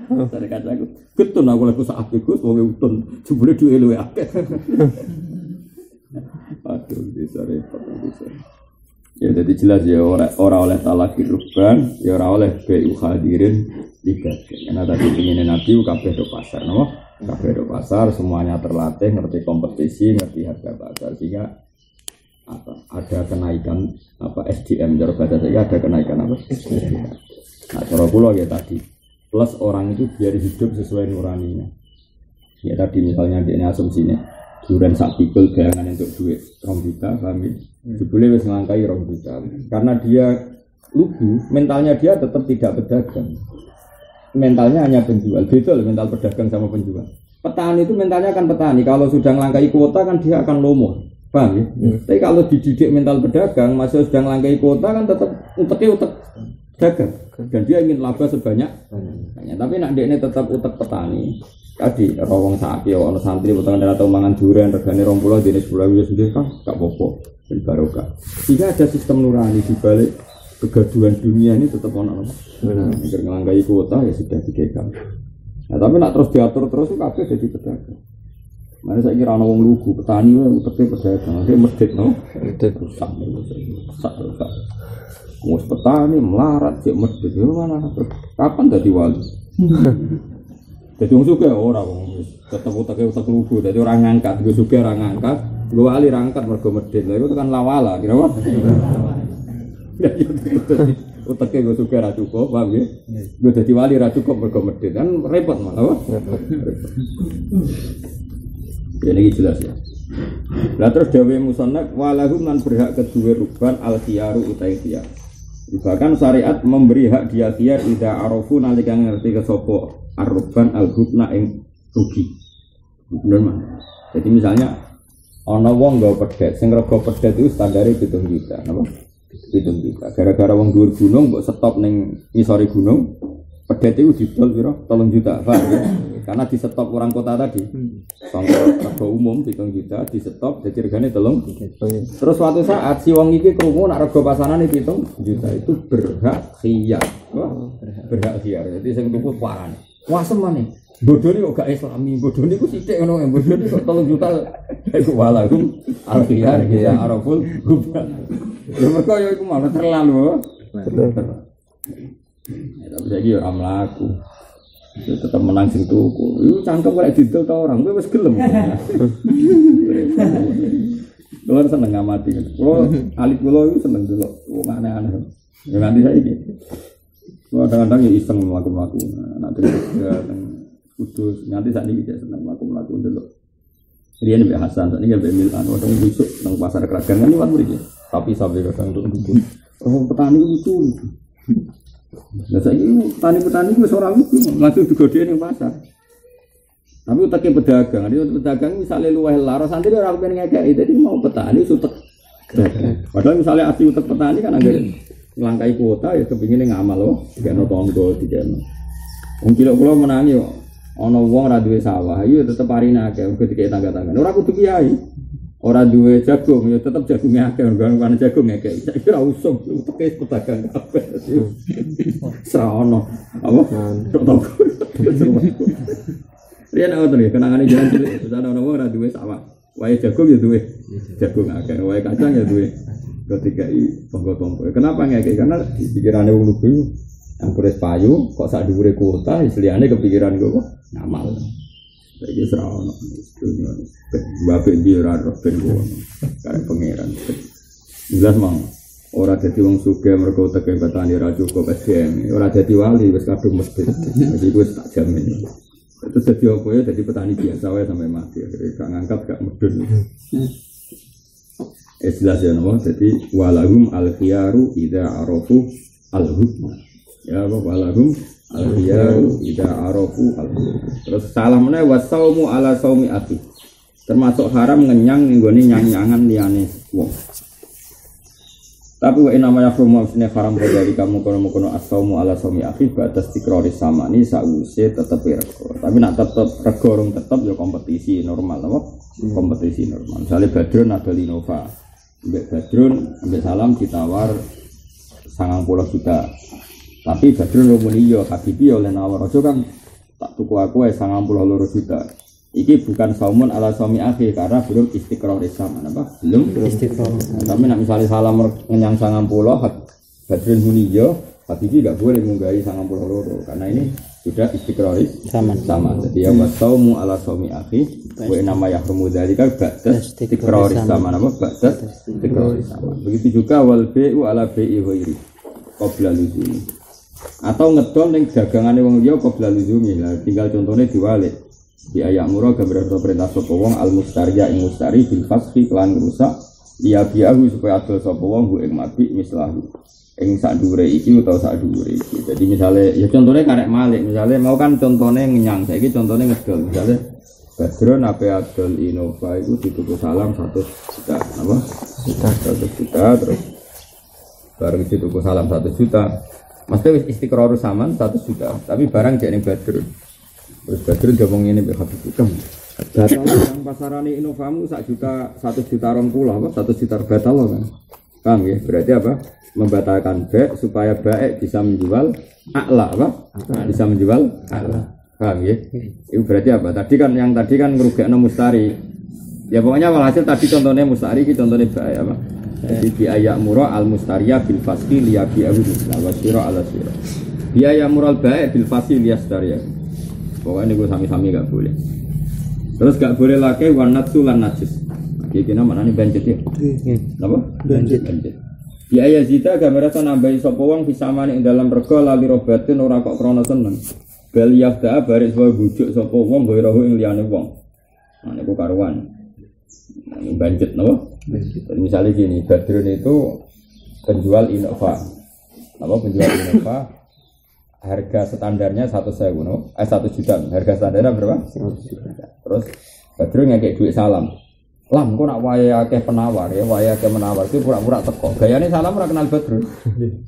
Dari kataku, ketun aku laku sak Gus wong utun. Jebule duwe luwe akeh. Aduh, bisa repot bisa. Ya jadi jelas ya ora oleh talak ruban, ya ora oleh BU hadirin digagen. Karena tadi ingin Nabi kabeh do pasar, no? Kabeh do pasar, semuanya terlatih, ngerti kompetisi, ngerti harga pasar, sehingga apa? Ada kenaikan apa SDM jar pada saya ada kenaikan apa? SDM. Nah, cara kula ya tadi plus orang itu biar hidup sesuai nuraninya. Ya tadi misalnya ini asumsinya duren sak pikul bayangan untuk duit 2 juta kami boleh wis nglangkai 2 juta karena dia lugu mentalnya dia tetap tidak pedagang mentalnya hanya penjual betul mental pedagang sama penjual petani itu mentalnya kan petani kalau sudah nglangkai kuota kan dia akan lomo paham ya? Tapi kalau dididik mental pedagang masih sudah nglangkai kuota kan tetap utek dagang dan dia ingin laba sebanyak tapi nak dia ini tetap utek petani tadi rawong sapi ono santri potongan atau mangan durian regane 20 dene 10.000 sendiri kan gak apa-apa ben barokah. Jika ada sistem nurani di balik kegaduhan dunia ini tetap ono. Benar. Agar ngelangkai kuota ya sudah dikekang. Nah, tapi nak terus diatur terus kabeh jadi pedagang. Mane saiki ra ono wong lugu petani wae uteke pedagang. Dia medhit no. Medhit rusak. Wong petani melarat sik medhit yo mana kapan dadi wali. Jadi orang suka orang tetap utak lugu. Jadi orang ngangkat, gue suka orang ngangkat, gue wali rangkat mergo medit. Lalu itu kan lawala, kira apa? Utaknya gue suka ra cukup, paham ya? Gue jadi wali ra cukup mergo medit kan repot malah, apa? Ini jelas ya. Lah terus dawe musannaf walahum lan berhak kedua ruban al khiyaru utai khiyar. Bahkan syariat memberi hak dia khiyar ida arafu nalika ngerti kesopo ar-ruban al-hubna ing rugi. Bener mah. Jadi misalnya ana wong nggawa pedet, sing rega pedet itu standare 7 juta, napa? 7 juta. Gara-gara wong dhuwur gunung mbok stop ning ngisore gunung, pedet itu didol pira? 3 juta, Pak. Karena di stop orang kota tadi. Sampai rega umum 7 juta di stop jadi regane 3. Terus suatu saat si wong iki krungu nak rega pasanane 7 juta itu berhak khiyar. Berhak khiyar. Jadi sing tuku parane. Wah semane. Bodoni kok gak islami, bodoni ku sithik ngono, bodoni kok 3 juta. Iku walahum al-khiyar ya araful hubban. Ya mergo ya iku malah terlalu. Ya tapi saiki ora mlaku. Tetap menang sing tuku. Iku cangkem kok didol ta orang, kowe wis gelem. Kulo seneng ngamati. Kulo alit kulo iku seneng delok wong aneh-aneh. Ya nganti saiki. Kadang-kadang ya iseng melaku-melaku. Nanti juga Kudus. Nanti saat ini saya senang melaku-melaku dulu. Dia nih Hasan, saat ini dia Milan. Kadang besok nang pasar Kragan kan lewat beri. Tapi sampai kadang untuk dukun. Oh petani itu. Nah saya ini petani itu seorang itu langsung digodain yang pasar. Tapi utaknya pedagang. Dia pedagang misalnya luwih laras nanti dia orang pengen ngekei. Jadi mau petani utak. Padahal misalnya asli utak petani kan agak ngelangkai kuota ya kepingin ngamal loh, tiga tonggo tiga. Mungkin kalau menangi, ono wong ora duwe sawah, iya tetep arina akeh, ketika tangga-tangga. Ora kudu kiai, ora duwe jagung, ya tetep jagungnya akeh, kan jagung akeh. Saya kira usum, pakai pedagang kabeh. Serono, apa? Tonggo. Riyen ngoten nggih, kenangane jalan cilik, ana ono wong ora duwe sawah. Wae jagung ya duwe jagung akeh, wae kacang ya duwe. Ketika tonggo-tonggo. Kenapa ngekek? Karena pikirannya wong lugu yang kuris payu, kok sak dhuwure kuota, istilahnya kepikiran gue kok ngamal. Jadi serono dunia. Bapak dia ora roh ben gue, karena pangeran. Jelas mang. Orang jadi wong sugih mergo teke petani ra cukup SDM. Ora jadi wali wis kadung masjid. Jadi gue tak jamin. Itu jadi apa ya? Jadi petani biasa wae sampai mati. Gak ngangkat gak medun. Jelas ya nama, jadi walahum al-khiyaru idza arafu al-hukma. Ya apa walahum al-khiyaru idza arafu al-hukma. Terus salah meneh wasaumu ala saumi ati. Termasuk haram ngenyang nggone nyang-nyangan liyane wong. Tapi wa namanya khrumu sine haram dari kamu kono as-saumu ala saumi akhi batas tikroris samani sause tetep rego. Tapi nak tetep rego rung tetep ya kompetisi normal apa? Kompetisi normal. Misalnya Badrun ada Linova. Mbek Badrun ambek Salam ditawar 90 juta. Tapi Badrun muni yo Habibi oleh nawar aja kan tak tuku aku 92 juta. Iki bukan saumun ala suami akhi karena belum istiqrar sama apa? Belum istiqrar. Tapi nak misalnya Salam ngenyang 90 Badrun muni yo Habibi enggak boleh munggahi 92 karena ini sudah istiqrar sama. Jadi ya wasaumu ala suami akhi wa nama yahrumu dzalika ba'da istiqrar sama apa? Ba'da istiqrar sama. Begitu juga wal bai'u ala bai'i ghairi qabla luzumi. Atau ngedol ning dagangane wong liya qabla luzumi. Lah tinggal contohnya diwalik. Di ayat murah gambar perintah sapa wong al mustariya ing mustari bil fasfi kelan rusak dia biahu supaya adol sapa wong ing mati mislahu ing sak dhuwure iki utawa sak dhuwure iki. Jadi misalnya ya contohnya karek malik misalnya mau kan contohnya ngenyang saiki contohnya ngedol misalnya Badrun ape adol Innova itu dituku Salam 100 juta apa 100 juta terus bareng dituku Salam 1 juta mesti wis istiqrar saman 100 juta tapi barang jek ning Badrun. Terus Badrun ngomong ngene mbek Habib Kem. Batal yang pasarane Innovamu 1 juta 1 juta 20 apa 1 juta batal kan. Paham ya? Berarti apa? Membatalkan baik supaya baik bisa menjual a'la apa? Bisa menjual a'la. Paham ya? Itu berarti apa? Tadi kan ngerugekno mustari. Ya pokoknya walhasil tadi contohnya mustari iki contohnya baik apa? Jadi biaya murah al mustariya bil fasqi liyabi abu wa syira ala syira. Biaya mural baik bil fasqi liyastariya. Pokoknya ini gue sami-sami gak boleh. Terus gak boleh lagi wanatsu lan najis. Kira-kira mana nih banjir ya? Apa? Banjir. Biaya zita gambarnya nambahi sapa wong bisa mani ing dalam rego lali robatin ora kok krana seneng. Bal yafda baris wae bujuk sapa wong gawe roho ing liyane wong. Nah niku karuan. Ini banjir napa? Misalnya gini, Badrun itu penjual Innova. Apa penjual Innova? Harga standarnya 1.000 no? 1 juta. Harga standarnya berapa? 1 juta. Terus Badrun ngekek duit Salam. Lam, kok nak wae akeh penawar ya, wae akeh menawar itu pura-pura teko. Gayane Salam ora kenal Badrun.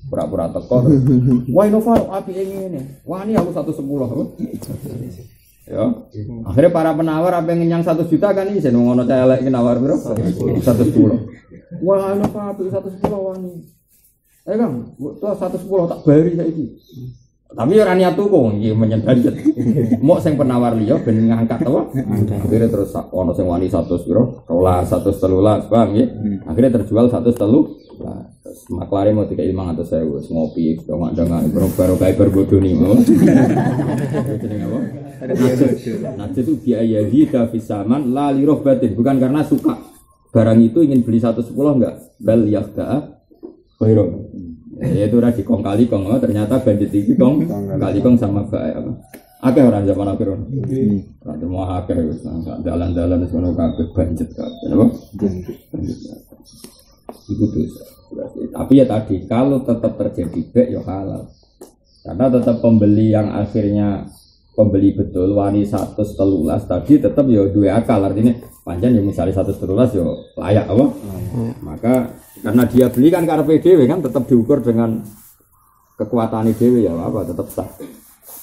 Pura-pura teko. Wah Innova apike ngene. Wah ini aku 110. Ya. Akhirnya para penawar apa yang nyang 1 juta kan isin ngono cah elek nawar piro? 110. Wah Innova apike 110 wani. Ayo Kang, tuh 110 tak bari saiki. Tapi ora niat tuku iki menyen budget. Mok sing penawar liya ben ngangkat apa? Akhirnya terus ono sing wani 100 piro? Dolar 113, paham ya? Akhirnya terjual 113. Terus maklare mau 3500.000 wis ngopi dongak-dongak baru kayak berbodoni. Jenenge apa? Najis itu biaya zita fisaman la li rohbatin bukan karena suka. Barang itu ingin beli 110 enggak? Bal yaqda khairun. Ya itu udah dikong kali kong, ternyata bandit ini kong kali kong sama baik apa? Akeh orang zaman akhir orang, orang semua akeh jalan-jalan semua kabeh bandit kabeh, apa? Itu dosa. Tapi ya tadi kalau tetap terjadi baik ya halal, karena tetap pembeli yang akhirnya pembeli betul wani 113 tadi tetap ya dua akal artinya panjang ya misalnya 113 ya layak apa? Maka karena dia beli kan karpe dhewe kan tetap diukur dengan kekuatan dhewe ya apa tetap sah.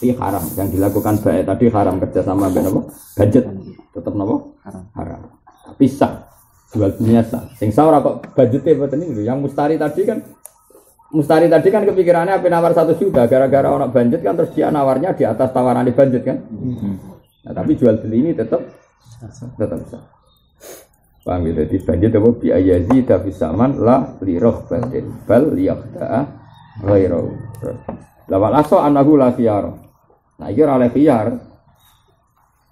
Ini haram yang dilakukan baik tadi haram kerja sama dengan apa? Budget tetap napa? Haram. Tapi sah. Jual belinya sah. Sing sah ora kok budgete boten niku. Yang mustari tadi kan kepikirannya apa nawar 1 juta gara-gara ono budget kan terus dia nawarnya di atas tawaran di budget kan. Nah, tapi jual beli ini tetap sah. Paham ya, jadi banjir apa biaya zita fisaman la li rohbatin bal liyaqta'a ghairahu. Lawal aso anahu la khiyar. Nah iki ora khiyar.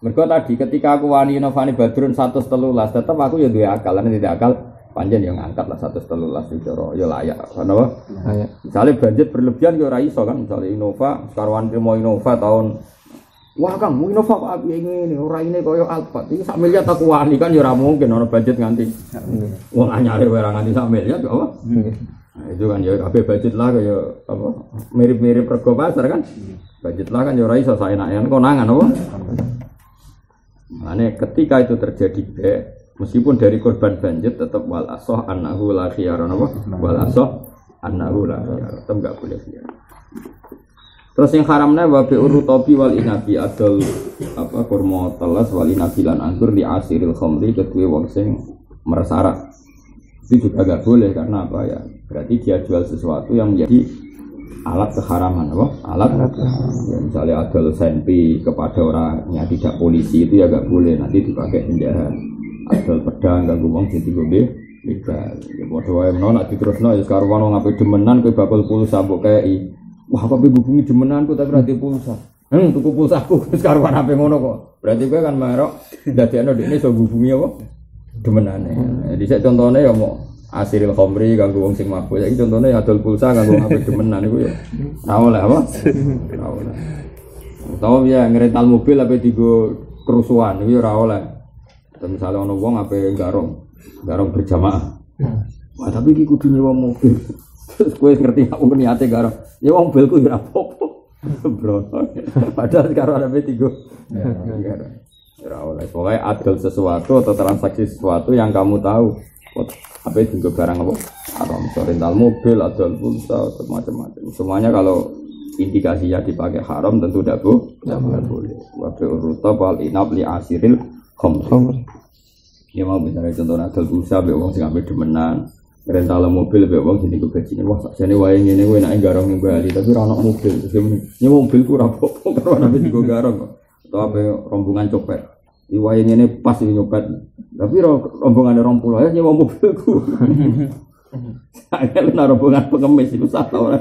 Mergo tadi ketika aku wani Innovani Badrun 113 tetap aku ya duwe akal, lan tidak akal panjen yang ngangkat lah 113 cara ya layak. Kenapa? Layak. Misale budget berlebihan ya ora iso kan, misale Innova sekarwan mau Innova tahun wah Kang, mau Innova kok apike ngene, ora ini koyo Alphard. Iki sak miliar tak wani kan ya ora mungkin ono budget nganti. Wong anyare ora nganti sak miliar kok apa? Nah, itu kan ya kabeh budget lah kaya apa? Mirip-mirip rego pasar kan. Budget lah kan ya ora iso saenake konangan apa? Mane ketika itu terjadi Meskipun dari korban banjir tetap wal asoh annahu la khiyara napa? Wal asoh annahu la khiyara. Tetap enggak boleh khiyar. Terus yang haramnya wabi urutobi wal inabi adol apa kurma telas wal inabi lan anggur di asiril khamri kedua wong sing meresara. Itu juga agak boleh karena apa ya? Berarti dia jual sesuatu yang menjadi alat keharaman, apa? Alat ya, misalnya adol senpi kepada orang yang tidak polisi itu ya agak boleh, nanti dipakai penjahat. Adol pedang ganggu wong jadi gede legal. Ya padha wae menawa nek diterusno ya sekarang wong ngape demenan kowe bakal pulsa mbok kei. Wah, kok hubungi demenanku tapi berarti pulsa. Tuku pulsaku sekarang apa ngono kok. Berarti kowe kan merok dadekno dekne iso hubungi apa? Demenane. Jadi saya contohnya ya mau asiril khamri ganggu wong sing mabuk. Saiki contohnya adol pulsa ganggu ngape demenan iku ya. Ora oleh apa? Ora oleh. Utawa ya ngerental mobil ape digo kerusuhan iku ora oleh. Misalnya ono wong ape garong berjamaah. Wah, tapi iki kudu nyewa mobil. Terus kowe ngerti aku niate garong. Ya wong mobilku ora apa-apa. Bro. Padahal sekarang ada P3. Ya oleh. Pokoknya adol sesuatu atau transaksi sesuatu yang kamu tahu. Apa itu juga barang apa? Atau rental mobil, adol pulsa, atau macam-macam. Semuanya kalau indikasinya dipakai haram tentu tidak boleh. Wabil uruta wal inab li asiril khamr. Ya mau misalnya contoh adol pulsa, be wong sing ambil demenan. Rental mobil be wong sing digo gajine. Wah, sakjane wae ngene kuwi nek garong ning Bali, tapi ora ono mobil. Ini mobilku ora apa-apa karo nek digo garong kok. Atau apa rombongan copet. Iki wae ngene pas iki nyopet. Tapi rombongane 20 ya nyewa mobilku. Saya lena rombongan pengemis iku sah ta ora.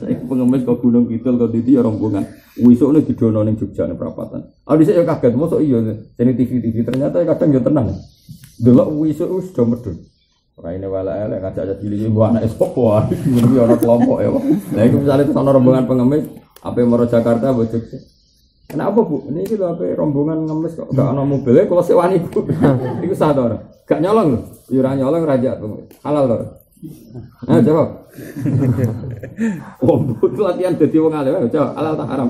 Saya pengemis kok Gunung Kidul kok dadi rombongan. Wisukne didono ning Jogja ning perapatan. Ah dhisik ya kaget mosok iya jane TV ternyata kadang ya tenang. Delok wisuk wis do medhun. Raine wala elek kacak cilik iki anake sapa wae. Iki ana kelompok ya. Lah iku misale ana rombongan pengemis ape maro Jakarta mbok Jogja. Kenapa Bu? Ini lho ape rombongan ngemis kok gak ana mobilnya kalau sewani Bu. Iku sah ta ora? Gak nyolong lho. Ya ora nyolong raja halal to. Nah, jawab. Wong Bu latihan dadi wong alim, jawab halal ta haram?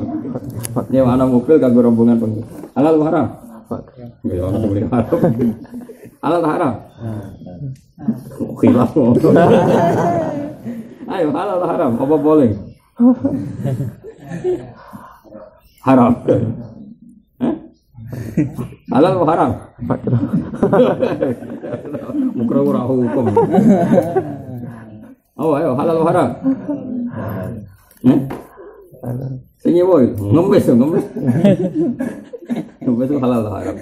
Nyewa ana mobil kanggo rombongan pengemis. Halal ta haram? Ya ana mobil haram. Halal ta haram? Khilaf. Ayo halal ta haram? Apa boleh? Haram. Halal atau haram? Mukra ora hukum. Oh, ayo halal atau haram? Sing boy, ngemis. Ngemis itu halal atau haram?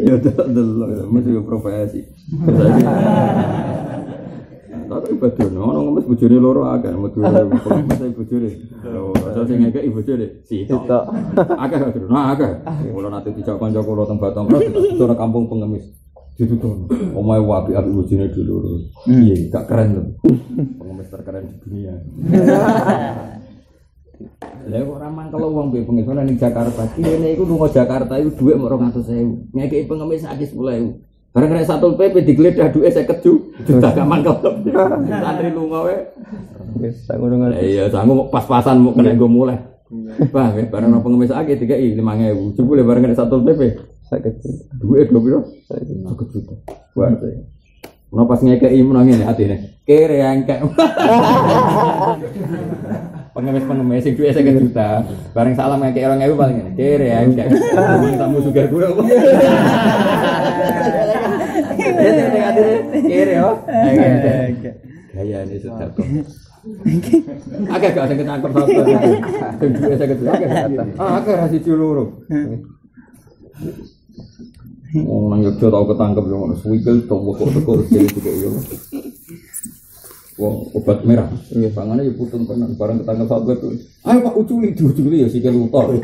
Ya delok, mesti profesi. Tapi betul, orang ngemis bojone loro akeh, metu ngemis bojone. Lho, asal sing ngekeki bojone sitok. Akeh betul. Nah, akeh. Kula nate dijak kanca kula teng Batang Karo, kampung pengemis. Ditutur. Omahe apik-apik bojone dulur. Piye, gak keren lho. Pengemis terkeren di dunia. Lah kok ora mangkel wong mbek pengemis ning Jakarta. Kene iku lunga Jakarta iku dhuwit mok 200.000. Ngekeki pengemis sakit 10.000. Barang kena Satpol PP digeledah duwe 50 juta gak mangkel. Santri lunga wae. Wis ngono-ngono. Iya, sanggup pas-pasan mau kena nggo mulai. Bang, barang pengemis akeh dikeki 5.000. Jebule barang kena Satpol PP 50 juta. Duwe do piro? 50 juta. Wae. Ono pas ngekeki menang ngene atine. Kere angkek. Pengemis sing duwe 50 juta. Bareng salam ngekeki 2.000 paling ngene. Kere angkek. Tamu sugih kuwi. Kere yo. Gaya ini sudah kok. Agak gak sing ketangkep satu. Sing duwe 50 juta. Agak rasih ciluru. Wong nang yo tau ketangkep yo ngono suwikil to kok iki yo. Wong obat merah. Iya, pangane yo putun tenan bareng ketangkep satu itu. Ayo Pak uculi ya sikil utor.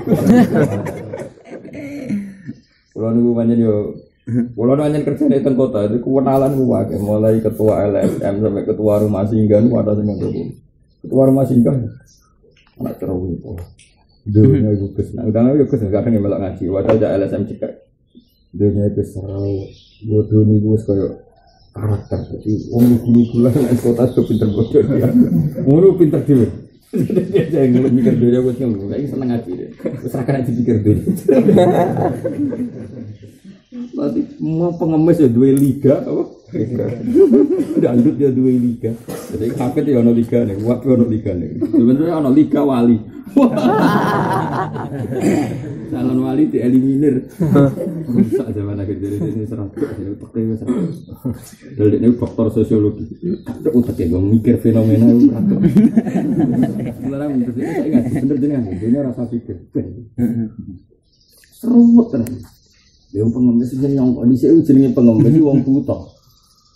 Kulo niku pancen yo kulo nanya kerjane teng kota itu kewenalan ku wae mulai ketua LSM sampai ketua rumah singgah ku ada sing ngono. Ketua rumah singgah anak cerowo itu. Dunia iku Gus. Nah, udang yo Gus kadang melok ngaji. Wadah aja LSM cekek. Dunia iku seru. Bodoh niku wis koyo karakter. Jadi wong gulu-gulu nang kota sok pinter bodoh. Ngono pinter dhewe. Dia jangan mikir dhewe wis ngono. Saiki seneng ngaji. Wis ra kena dipikir dhewe. Berarti mau pengemis ya dua liga apa? Dangdut ya dua liga. Jadi kaget ya ono liga nih, waktu ono liga nih. Sebenarnya ono liga wali. Calon wali dieliminir. Rusak zaman akhir jadi ini serangkut, jadi pakai serangkut. Dari ini faktor sosiologi. Ada utak ya, gue mikir fenomena itu rata. Sebenarnya menurut saya ingat, bener jenengan, ini rasa pikir. Serumut kan? Yang pengemis itu yang di sini jenenge pengemis itu wong buta.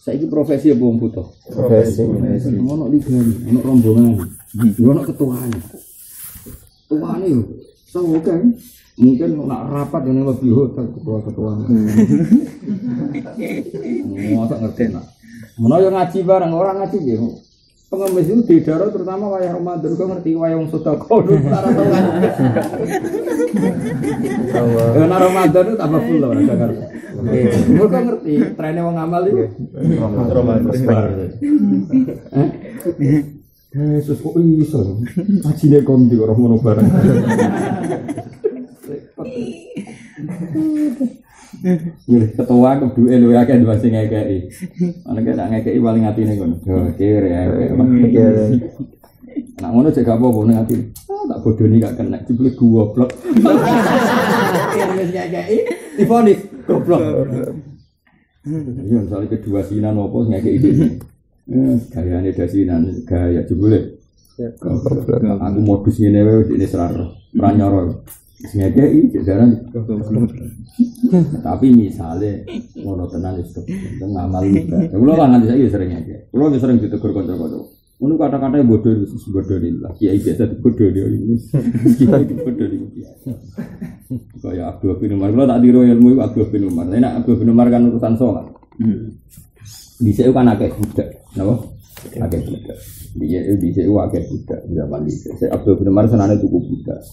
Saiki profesi apa wong buta? Profesi. Ono ligane, ono rombongan. Ono ketuane. Tuane yo. Kan mungkin nak rapat yang lebih hotel ketua-ketuane. Mosok ngerti nak. Menawa yo ngaji bareng orang ngaji yo. Pengemis itu di daerah terutama wayah Ramadan kok ngerti wayah wong sedekah ora tau kan. Karena Ramadan itu tambah full orang Jakarta. Mereka ngerti trennya wong amal itu. Ramadan. Yesus kok iso. Ajine kondi ora ngono bareng. Ketua keduwe lho akeh dhewe sing ngekeki. Ana gak ngekeki paling atine ngono. Yo kere ae. Nak ngono cek gak apa-apa ning atine. Tak bodoni gak kena jebule goblok. Kere wis ngekeki difonis goblok. Iya misalnya kedua sinan apa ngekeki iki. Gayane dasinan gaya jebule. Aku modus ngene wae iki seraro. Pranyoro. Ngekeki jajaran. Tapi misalnya ngono tenan wis kepen ngamal ibadah. Kulo kan nganti saiki sering ngekeki. Kulo wis sering ditegur kanca-kanca. Ngono kata-kata bodoh wis bodolillah. Kiai biasa bodoh dia ini. Kiai bodoh iki. Kaya Abdul bin Umar. Kulo tak tiru ilmu Abdul bin Umar. Nek Abdul bin Umar kan urusan salat. Dhisik kan akeh budak. Napa? Akeh budak. Dhisik akeh budak zaman dhisik. Abdul bin Umar senane tuku budak.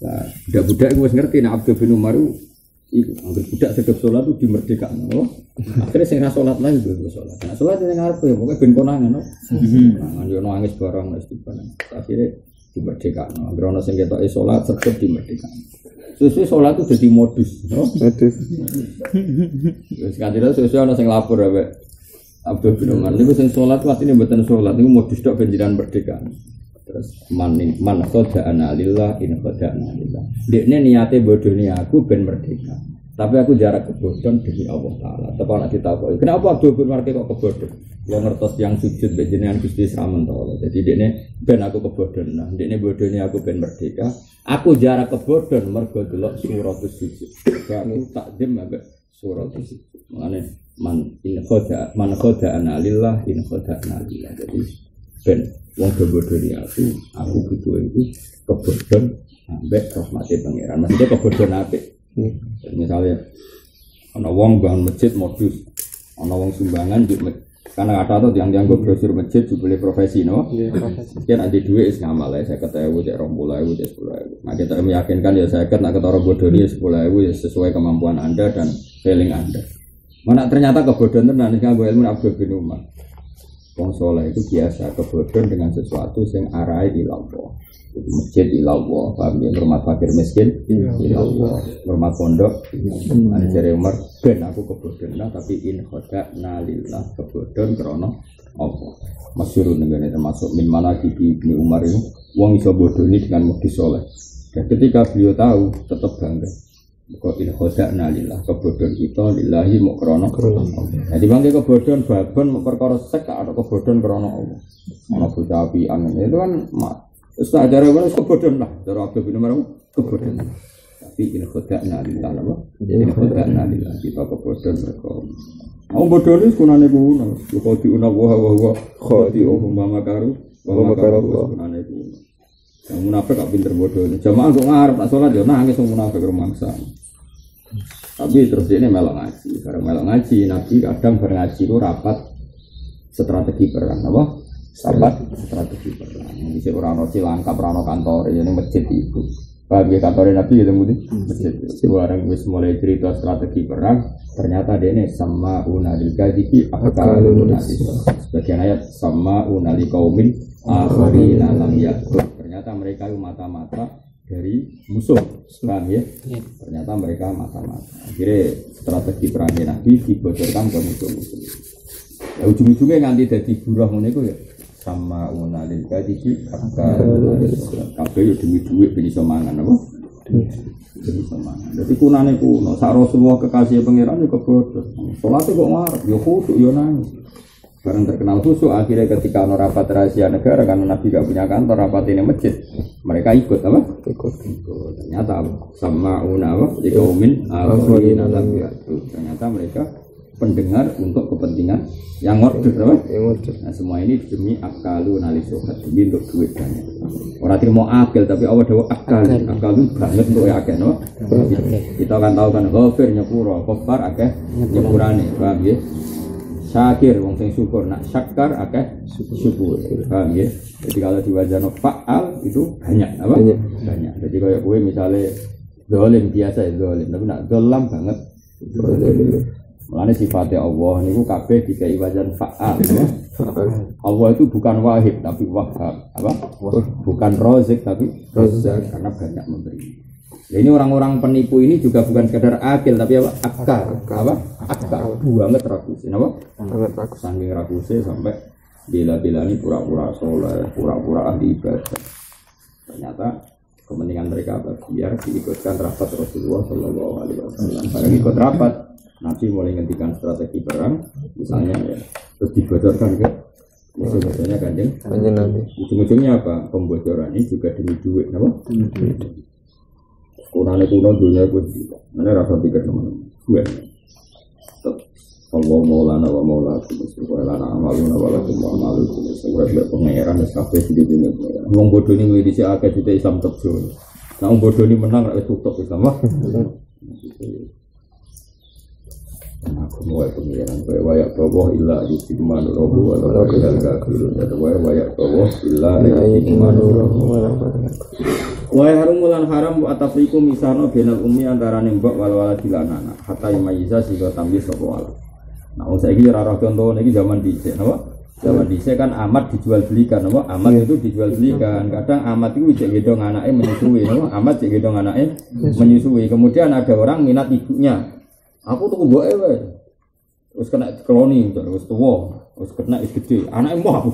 Nah, budak-budak itu ngerti nek Abdul bin Umar itu anggere budak sedek salat itu dimerdekakan. Oh. Akhire sing ra salat lagi kuwi salat. Nah, salat ning ngarepe ya pokoke ben konangan. Nah, yo nangis barang wis dipanen. Akhire dimerdekakan. Anggere ana sing ketoke salat sedek dimerdekakan. Susu salat itu dadi modus, no? Modus. Wis kadire susu ana sing lapor ae. Abdul bin Umar niku sing salat watine mboten salat niku modus tok ben jenengan merdekakan. Terus man khoda'ana lillah in khoda'ana lillah. Dekne niate bodoni aku ben merdeka. Tapi aku jarak kebodhon demi Allah taala. Tepa nek ditakoki, kenapa Abdul bin Umar kok kebodhon? Wong ngertos yang sujud mbek jenengan Gusti Samentala. Jadi dekne ben aku kebodhon. Nah, dekne bodoni aku ben merdeka. Aku jarak kebodhon mergo delok suratus sujud. Aku takdim ambek suratus sujud. Mane man khoda'ana lillah in khoda'ana lillah. Jadi ben wong bodoni aku butuh itu kebodhon ambek rahmate pangeran. Maksudnya kebodhon apik. Misalnya ana wong bangun masjid modus, ana wong sumbangan di karena kata tuh yang gue brosur masjid jubile profesi no. Kan ada duit is ngamal ya 50.000 cek 20.000 cek 10.000. Nah kita meyakinkan ya 50 nak ketara bodoni 10.000 ya sesuai kemampuan Anda dan feeling Anda. Mana ternyata kebodohan tenan iki nggo ilmu Abdul bin Umar. Wong saleh itu biasa kebodohan dengan sesuatu yang arahe ilallah. Masjid ilallah, paham ya, hormat fakir miskin ilallah, hormat pondok ada jari Umar, ben aku kebodohan tapi in khoda'na lillah kebodohan karena Allah masyhur dengan termasuk min mana Ibnu Umar itu wong iso bodoh ini dengan modus soleh dan ketika beliau tahu tetap bangga kok in khoda'na lillah kebodohan kita lillahi mau karena jadi bangga kebodohan babon perkara sek ada kebodohan karena Allah ana bocah api angin itu kan terus acara wis kebodohan lah cara Abdul bin Umar kebodohan tapi in khoda'na lillah apa in khoda'na lillah kita kebodohan mereka Om bodoh ni sekunane kuno, kodi unawa wa kodi umma makaru wa makaru sekunane kuno. Yang munafik tak pinter bodoh ni. Jamaah kok ngarep tak salat yo nangis wong munafik rumangsa. Tapi terus ini melok ngaji, karena melok ngaji Nabi kadang berngaji itu rapat strategi perang, apa? Rapat strategi perang. Bisa orang orang Cilangkap, orang kantor, ini masjid itu. Bagi kantor Nabi itu mungkin masjid. Orang wis mulai cerita strategi perang, ternyata dia ini sama unadil kadiki akalun nasis. Sebagian ayat sama unali kaumin akhirina lam yakut. Ternyata mereka itu mata-mata dari musuh, paham ya? Ternyata mereka mata-mata. Akhirnya strategi perangnya Nabi dibocorkan ke musuh-musuh. Ya ujung-ujungnya nganti jadi buruh ngono ya. Sama unalil kadiji kabeh yo demi dhuwit ben iso mangan apa? Demi iso mangan. Dadi kunane kuno, sak Rasulullah kekasih pangeran yo kebodoh. Salate kok ngarep yo khusyuk yo nangis. Barang terkenal khusyuk akhirnya ketika ono rapat rahasia negara karena Nabi gak punya kantor rapat ini masjid. Mereka ikut apa? Ikut. Ternyata sama apa? Ikaumin al-Qur'in alam ya. Ternyata mereka pendengar untuk kepentingan yang order apa? Yang order. Nah semua ini demi akalu nalisuhat demi untuk duit banyak. Orang tidak mau akal tapi awal dewa akal. Akal itu banget untuk akal, no? Kita akan tahu kan ghafir nyepuro, ghafar akeh nyepurane, paham ya? Syakir wong sing syukur, nak syakar akeh syukur, paham ya? Jadi kalau diwajano fa'al itu banyak apa? Banyak. Jadi kayak gue misalnya zalim biasa ya zalim, tapi nak zalam banget. Mulane sifatnya Allah niku kabeh dikai wazan fa'al ya. Allah itu bukan wahid tapi wahhab. Apa? Bukan razik tapi razzaq karena banyak memberi. Nah, ini orang-orang penipu ini juga bukan sekadar akil tapi apa? Akal. Apa? Akal. Banget rakus. Napa? Sangat rakus. Saking rakusnya sampai bela-bela ini pura-pura soleh, pura-pura ahli ibadah. Ternyata kepentingan mereka biar diikutkan rapat Rasulullah Shallallahu Alaihi Wasallam. Barang ikut rapat Nabi mulai menghentikan strategi perang, misalnya ya, terus dibocorkan ke musuh-musuhnya kanjeng Nabi. Ujung-ujungnya apa? Pembocoran ini juga demi duit, apa? Kurangnya kuno dunia pun tidak. Mana rasa pikir teman-teman? Duit. Allah maulana wa maulakum, subhanallah amaluna wa lakum wa amalukum. Semoga pengeran dan sampai di dunia. Wong bodoh ini mulai disi akeh juga Islam terjun. Nah, wong bodoh ini menang rakyat tutup Islam. Aku mau pengiran wayak Allah illa yusiman robu wala ilal kafirun dan wayak Allah illa yusiman robu wayak harumulan haram atafriku misano benal umi antara nembok wala dilanana hatta yamayiza sehingga tambih sapa wala. Nah saiki ora contoh niki zaman dhisik napa? Zaman dhisik kan amat dijual belikan napa? Amat itu dijual belikan. Kadang amat itu cek gedong anake menyusui napa? Amat cek gedong anake menyusui. Kemudian ada orang minat ibunya. Aku tuku mboke wae. Wis kena kloni, wis tuwa, wis kena wis gede. Anake mbah.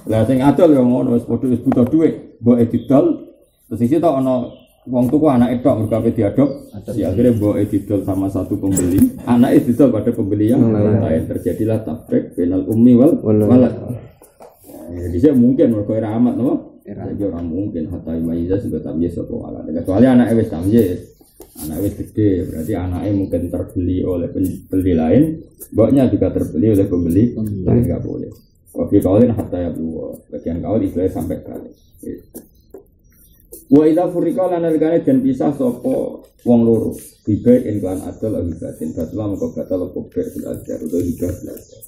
Lah sing adol ya ngono wis padha wis butuh dhuwit, mboke didol. Terus iki tok ana wong tuku anake tok mergo ape diadop. Si akhirnya mboke didol sama satu pembeli. Anake didol pada pembeli yang lain. Terjadilah tafrik bainal ummi wal walad. Jadi saya mungkin mergo ora amat napa? Jadi orang mungkin hatta imayiza sudah tamyiz sapa walad. Kecuali anake wis tamyiz. Anak wis gede, berarti anaknya mungkin terbeli oleh pembeli lain, mboknya juga terbeli oleh pembeli lain, nggak boleh. Waktu kaulin hatta ya dua, bagian kaul istilahnya sampai kali. Wa idza furika lan algane den pisah sapa wong loro, bibaik ingkang adol ahibatin batwa mengko batal kubek bil ajar utawa hibah belajar.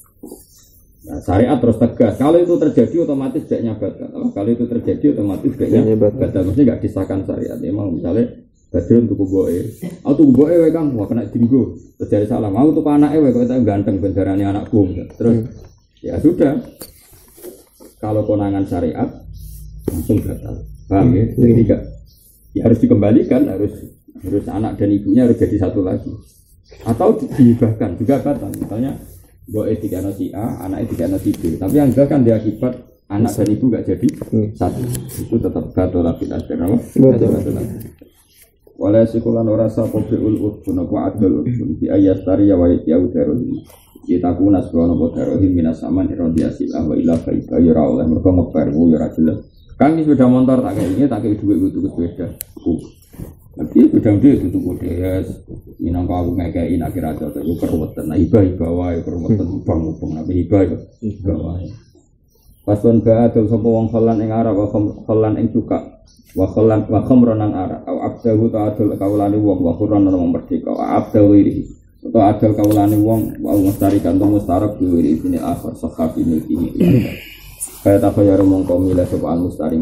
Nah, syariat terus tegas. Kalau itu terjadi otomatis baiknya batal. Kalau itu terjadi otomatis baiknya batal. Mesti nggak disahkan syariat. Memang misalnya Badrun tuku boe, aku tuku boe wae Kang, wah kena dinggo. Terus dari salam, aku tuku anake wae kok tak ganteng bendarane anakku. Terus ya sudah. Kalau konangan syariat langsung batal. Paham ya? Jadi enggak ya harus dikembalikan, harus anak dan ibunya harus jadi satu lagi. Atau dihibahkan juga batal. Misalnya boe dikana si A, anaknya dikana si B. Tapi yang jelas kan dia akibat anak dan ibu enggak jadi satu. Itu tetap batal tapi ada apa? Batal. Wala sikulan ora sapa biul udun apa adul udun bi ayastari ya wa yaudarun kita kunas kono bodarohim minas saman irodiasi wa ila faida ya oleh mergo ngeper yo ora jelas kan iki sepeda motor tak kene tak kei dhuwit tuku sepeda tapi pedang dia tuku DS minangka aku ngekeki nak kira cocok yo keruwetan hibah wae keruwetan bang tapi hibah wae pason ba adul sapa wong kholan ing arep kholan ing cuka wa khamran nang ara au abdahu ta'adul kaulane wong wa qur'an nang merdeka abdahu iki utawa adul kaulane wong wa mustarikan to mustarak dhewe iki akhir sahabi iki kaya ta kaya mongko milih sapa mustari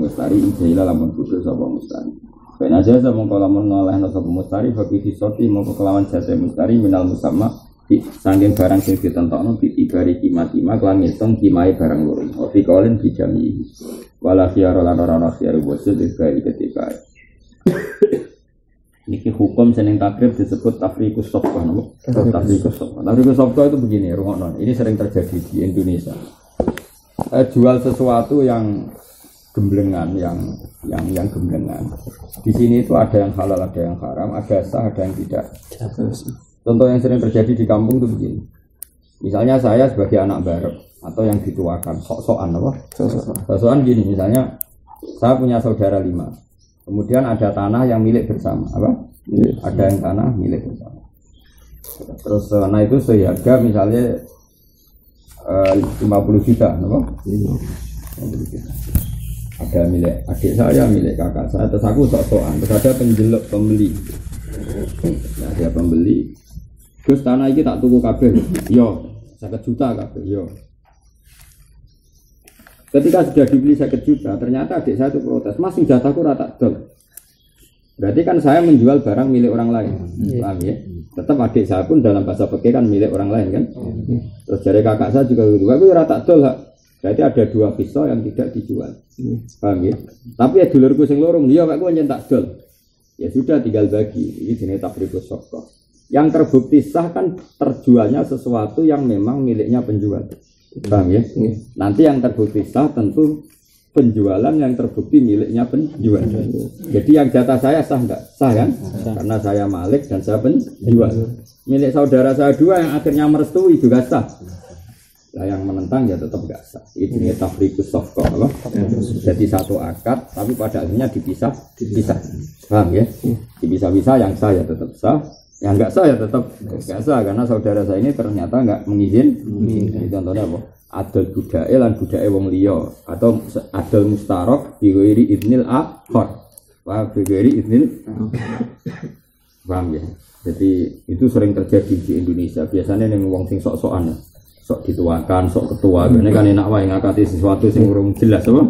ila lamun kudu sapa mustari ben aja mongko lamun ngalehna sapa mustari bagi disoti mongko kelawan jate mustari minal musamma sanging barang sing ditentokno ditibari kimat-kimat lan ngitung kimae barang loro ofi kaulin bijami wala khiyara lan ora khiyar bosul iki ketika Niki hukum seneng takrib disebut tafriqus safqah, napa? Tafriqus safqah. Tafriqus safqah itu begini, rungokno. Ini sering terjadi di Indonesia. Jual sesuatu yang gemblengan, yang gemblengan. Di sini itu ada yang halal, ada yang haram, ada sah, ada yang tidak. Contoh yang sering terjadi di kampung itu begini. Misalnya saya sebagai anak barep atau yang dituakan, sok-sokan apa? Sok-sokan gini, misalnya saya punya saudara 5. Kemudian ada tanah yang milik bersama, apa? Ada yang tanah milik bersama. Terus tanah itu seharga misalnya 50 juta, apa? 50 juta. Ada milik adik saya, milik kakak saya, terus aku sok-sokan. Terus ada pembeli. Nah, ada pembeli. Terus tanah ini tak tuku kabeh. Yo, 1 juta kabeh, yo. Ketika sudah dibeli 1 juta, ternyata adik saya itu protes, mas jatahku rata dol. Berarti kan saya menjual barang milik orang lain, paham ya? Tetap adik saya pun dalam bahasa fikih kan milik orang lain kan. Terus dari kakak saya juga gitu, aku rata dol. Berarti ada 2 pisau yang tidak dijual, paham ya? Tapi ya dulurku sing loro, dia aku nyentak dol. Ya sudah tinggal bagi, ini jenis tafriqus safqah. Yang terbukti sah kan terjualnya sesuatu yang memang miliknya penjual. Paham ya? Nanti yang terbukti sah tentu penjualan yang terbukti miliknya penjual. Jadi yang jatah saya sah enggak? Sah kan? Karena saya malik dan saya penjual. Milik saudara saya 2 yang akhirnya merestui juga sah. Lah yang menentang ya tetap enggak sah. Ini tafriqus safqah apa? Jadi satu akad tapi pada akhirnya dipisah. Paham ya? Dipisah-pisah yang sah ya tetap sah. Yang enggak sah ya tetap enggak sah karena saudara saya ini ternyata enggak mengizinkan. Contohnya apa? Adol budake lan budake wong liya atau adol mustarok bi ghairi idnil akhar. Wa bi ghairi idnil. Paham ya? Jadi itu sering terjadi di Indonesia. Biasanya ning wong sing sok-sokan, sok dituakan, sok ketua. Ini kan enak wae ngakati sesuatu sing urung jelas apa?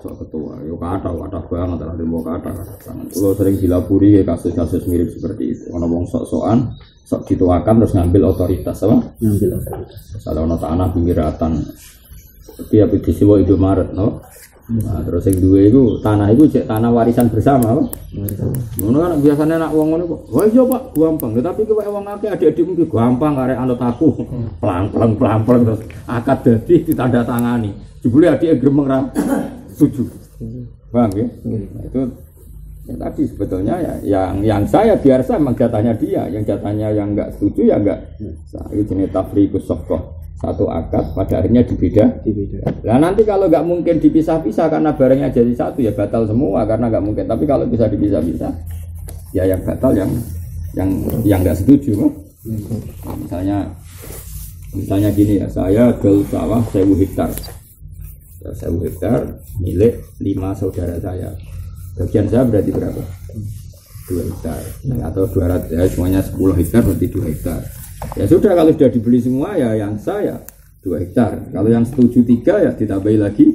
Sok ketua. Yo kata banget ora demo kata sangat. Kulo sering dilapuri kasus-kasus mirip seperti itu. Ana wong sok-sokan, sok dituakan terus ngambil otoritas apa? Ngambil otoritas. Misalnya ana tanah pinggiratan. Tapi apa disiwa Indomaret, no? Nah, terus yang dua itu tanah itu cek tanah warisan bersama, apa? Ngono kan biasanya nak wong ngono kok. Wah iya Pak, gampang. Tetapi kowe wong akeh adik-adikmu ki gampang arek anut aku. Pelang-pelang terus akad dadi ditandatangani. Jebule adike gremeng ra setuju. Paham ya? Nah, itu ya, tadi sebetulnya ya yang saya biar saya memang jatahnya dia, yang jatahnya yang enggak setuju ya enggak. Nah, itu jenis tafriqus safqah. Satu akad pada akhirnya dibeda. Nah nanti kalau nggak mungkin dipisah-pisah karena barangnya jadi satu ya batal semua karena nggak mungkin. Tapi kalau bisa dipisah-pisah ya yang batal yang nggak setuju. Nah, misalnya gini ya, saya jual sawah 1000 hektar. 1000 hektar milik 5 saudara saya. Bagian saya berarti berapa? 2 hektar. Atau 200 ya semuanya 10 hektar berarti 2 hektar. Ya sudah kalau sudah dibeli semua ya yang saya 2 hektar. Kalau yang setuju 3 ya ditambahi lagi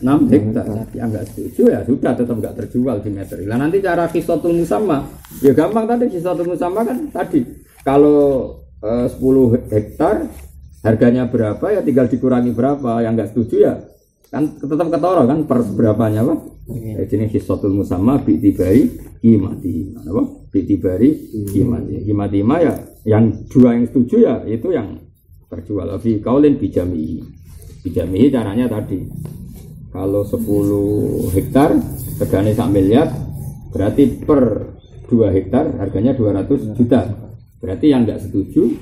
6 hektar. Yang enggak setuju ya sudah tetap enggak terjual di meter. Nah nanti cara qisatul musamma ya gampang tadi qisatul musamma kan tadi. Kalau 10 hektar harganya berapa ya tinggal dikurangi berapa. Yang enggak setuju ya kan tetap ketara kan per berapanya apa? Jenis qisatul musamma bi tibari qimati. Apa? Bi tibari qimati. Qimati ya yang 2 yang setuju ya itu yang terjual. Fi kaulin bijami caranya tadi kalau 10 hektar harganya 1 miliar berarti per 2 hektar harganya 200 juta. Berarti yang enggak setuju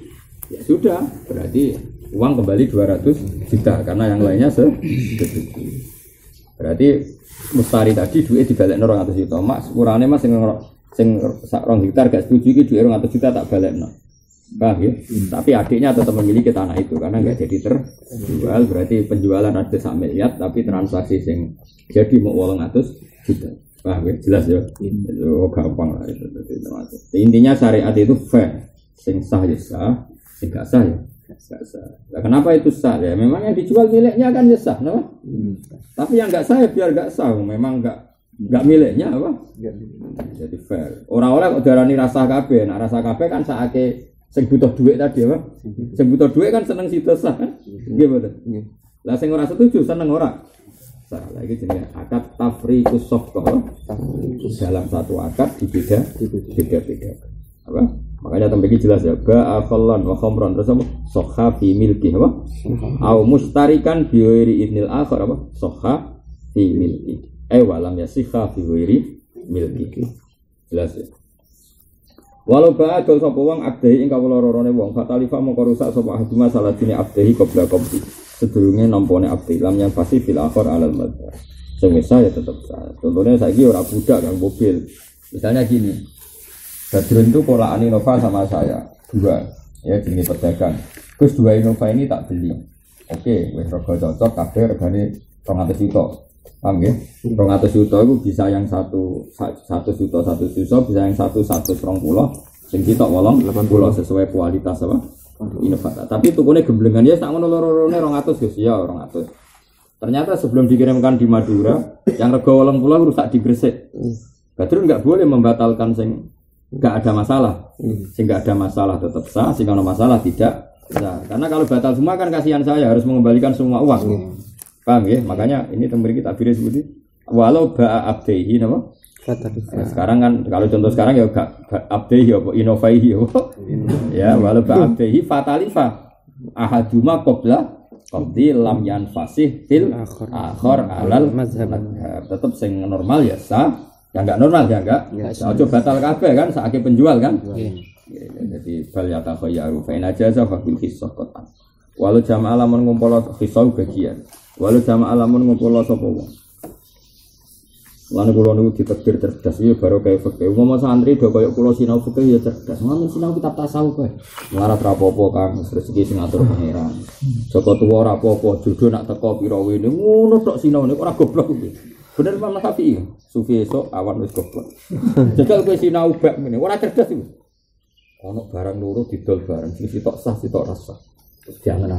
ya sudah berarti uang kembali 200 juta karena yang lainnya setuju. Berarti mustari tadi duit dibalekno 200 juta. Mas sepurane Mas sing 2 hektar gak setuju iki duit 200 juta tak balekno. Paham ya? Tapi adiknya tetap memiliki tanah itu karena nggak jadi terjual. Berarti penjualan ada 1 miliar tapi transaksi yang jadi mau 800 juta. Paham ya? Jelas ya? Oh gampang lah itu. Intinya syariat itu fair. Sing sah ya sah, sing gak sah ya gak sah. Nah, kenapa itu sah ya? Memang yang dijual miliknya kan ya sah, no? Tapi yang nggak sah ya biar nggak sah. Memang nggak miliknya apa? Jadi fair. Orang-orang kok darani rasa kabeh. Nah rasa kabeh kan saake sing butuh duit tadi apa? Sing butuh duit kan seneng situ sah kan? Nggih mboten. Lah sing ora setuju seneng ora. salah iki jenenge akad tafriqus safqah. Dalam satu akad beda-beda. Apa? Makanya tempat ini jelas ya, ba'a khallan wa khamran terus apa? Sokha fi milki apa? Au mustarikan bi ghairi idnil akhar apa? Sokha fi milki. Walam yasikha fi ghairi milki. Jelas ya. Walau ba'a dol sapa wong abdahi ing kawula rorone wong fatalifa mongko rusak sapa ahaduma salah dine abdahi qabla qabdi. Sedurunge nampone abdi lam yang pasti fil akhir alal madhar. Sing bisa ya tetep sah. Contohnya saiki ora budak kan mobil. Misalnya gini. Badrun itu polaan Innova sama saya 2 ya jenis pedagang. Terus 2 Innova ini tak beli. Oke, wis rego cocok kabeh regane 200 juta. Paham nggih? 200 juta itu bisa yang 1 juta 1 juta, bisa yang 120 sing kita 80 sesuai kualitas apa? Innova. Tapi tukune gemblengan ya sak ngono loro-lorone 200 Gus. Ya 200. Ternyata sebelum dikirimkan di Madura, yang rego 80 rusak di Gresik. Badrun enggak boleh membatalkan sing enggak ada masalah. Sing enggak ada masalah tetap sah, sing ada masalah tidak sah. Karena kalau batal semua kan kasihan saya harus mengembalikan semua uang. Paham ya? Makanya ini tempat kita pilih seperti walau ba'a abdehi nama. Nah, sekarang kan kalau contoh sekarang ya abdehi apa inovaihi apa. Ya, walau ba'a abdehi fatalifa ahaduma qabla qabdi lam yanfasih fil akhir alal mazhab. Tetap sing normal ya sah. Yang enggak normal ya enggak. Ojo batal kabeh kan saake penjual kan. Jadi bal yatakhayaru fa in ajaza fa bil qissah qatan. Walau jama'a lamun ngumpul qissah bagian. Walau jama'a lamun ngumpul sapa wong. Lan kula niku ditekbir cerdas iki baru kaya fikih. Umpama santri do kaya kula sinau fikih ya cerdas. Ngamen sinau kitab tasawuf kae. Melarat ra apa-apa kan rezeki sing ngatur pangeran. Joko tuwa ora apa-apa, jodoh nak teko pira wene ngono tok sinau nek ora goblok kuwi. Bener Imam Syafi'i, sufi esuk awan wis goblok. Jajal kowe sinau bab ngene, ora cerdas iki. Ono barang loro didol bareng, sing sitok sah, sitok rasa. Terus jangan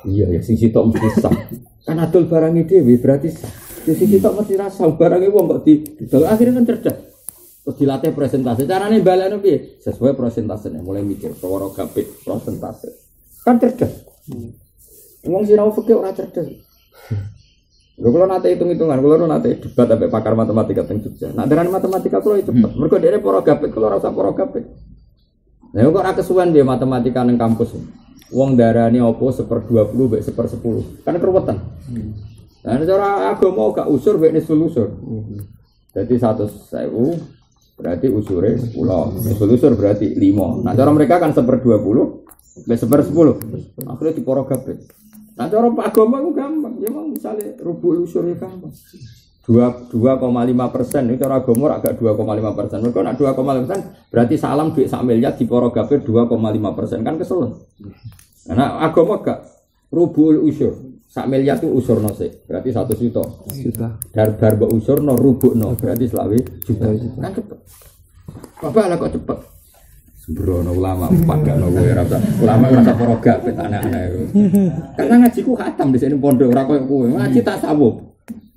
iya ya sing sitok mesti sah. Kan adol barang dhewe berarti sah. Sing sitok mesti rasa, barang wong kok didol akhirnya kan cerdas. Terus dilatih presentasi. Carane balekno piye? Sesuai presentasine, mulai mikir perkara gapit presentasi. Kan cerdas. Wong sinau fikih ora cerdas. Lho kalau nate hitung-hitungan, kalau nate debat sampai pakar matematika teng Jogja. Nak darani matematika kulo cepet. Mergo dhewe para gapit kulo ora usah para gapit. Lah kok ora kesuwen piye matematika ning kampus. Wong darani apa 1/20 mek 1/10. Kan keruwetan. Lah cara agama gak usur mek nisul usur. Jadi 100.000 berarti usure 10. Nisul usur berarti 5. Nah cara mereka kan 1/20 mek 1/10. Akhirnya diporo gapit. Nah cara agama itu gampang, ya mau misalnya rubuh usur ya gampang 2,5%, ini cara agama agak 2,5%. Mereka nak 2,5% berarti salam duit sak miliar di poro gapir 2,5%, kan kesel. Nah agama agak rubuh usur, sak miliar itu usur nosek, berarti 1 juta. Dar usur no rubuh no, berarti selawi juta. Kan cepet. Apa lah kok cepet? Sembrono ulama padakno kowe ora usah ulama ora usah program anak-anak iku. Karena ngajiku khatam di sini pondok ora koyo kowe. Ngaji tasawuf.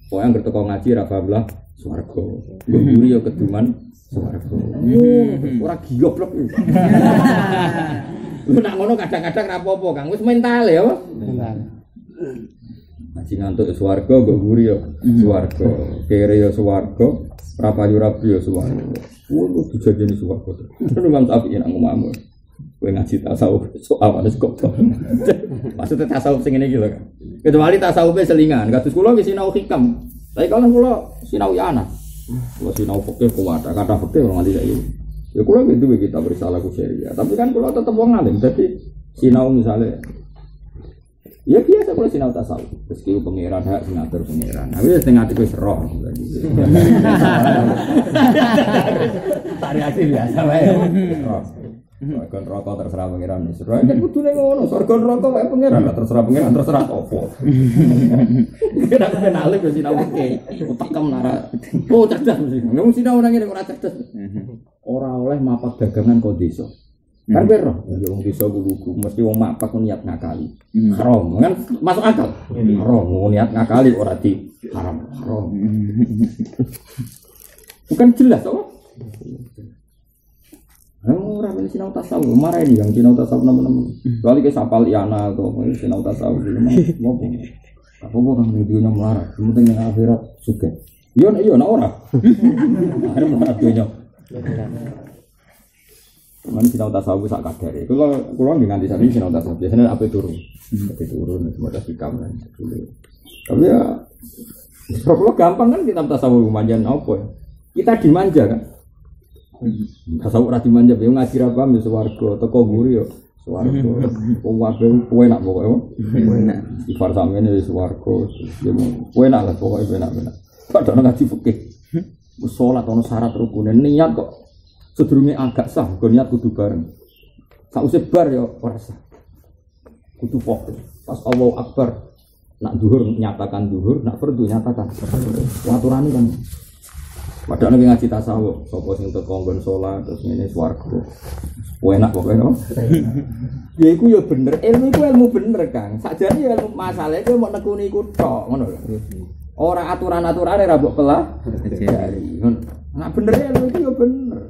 Pokoke anggere teko ngaji ra paham lah swarga. Mburi yo keduman swarga. Ora goblok iki. Lu nak ngono kadang-kadang ra apa-apa, Kang. Wis mental ya. Mental. Ngaji ngantuk swarga mbok mburi yo swarga. Kere yo swarga, ra payu-rabi yo swarga. Wono dijajeni suwarga. Kan Imam Syafi'i nak ngomong. Kowe ngaji tasawuf soal wis kok. Maksudnya tasawuf sing ngene iki lho kan. Kecuali tasawufe selingan, kados kula wis sinau hikam. Tapi kalau kula sinau ya ana. Kula sinau fikih kuwat, kata fikih ora nganti saiki. Ya kula duwe kitab risalah ku syariah, tapi kan kula tetep wong alim. Dadi sinau misale ya biasa kalau sinau tasawuf, meski pangeran hak ngatur pangeran. Tapi wis ngatur wis roh. Variasi biasa wae. Kon rokok terserah pangeran. Surga kan kudune ngono, surga neraka wae pangeran, terserah pangeran, terserah opo. Kira kepen alim yo sinau oke. Utekem nara. Oh cerdas mesti. Ngomong sinau nang ngene ora cerdas. Ora oleh mapak dagangan kok desa. Kan bener, wong desa guluku mesti wong mapak niat ngakali. Haram, kan masuk akal. Haram, niat ngakali ora di haram. Haram. Bukan jelas kok. Ora ben sinau tasawuf, marah ini yang sinau tasawuf teman-teman. Kecuali ke sapal iana atau sinau tasawuf dulu mau. Apa kan dunia melarat, penting yang akhirat juga. Iya nak ora. Akhirnya melarat dunia. Cuman sinau tasawuf sak kadare. Kulo nganti saat ini sinau tasawuf. Biasanya apa turun, semoga sikap kan. Tapi ya, kalau gampang kan kita tasawuf manjan apa ya? Kita dimanja kan. Tasawuf ora dimanja, yo ngaji ra paham yo swarga, teko mburi yo swarga. Wong wae kowe enak pokoke. Enak. Ifar sampeyan wis swarga. Kowe enak lah pokoke enak. Padahal ngaji fikih. Wis salat ono syarat rukune niat kok sedurunge agak sah, kok niat kudu bareng. Sausé bar yo ora sah. Kudu fokus. Pas Allahu Akbar nak duhur nyatakan duhur, nak fardu nyatakan. Aturane kan. Padahal nek ngaji tasawuf, sapa sing teko nggon salat terus ngene swarga. Enak pokoke no. Ya iku ya bener, ilmu bener Kang. Sakjane ya ilmu masalahe kowe mok nekuni iku tok, ngono lho. Ora aturan-aturane ra mbok pelah. Ngono. Nek bener ilmu iku ya bener.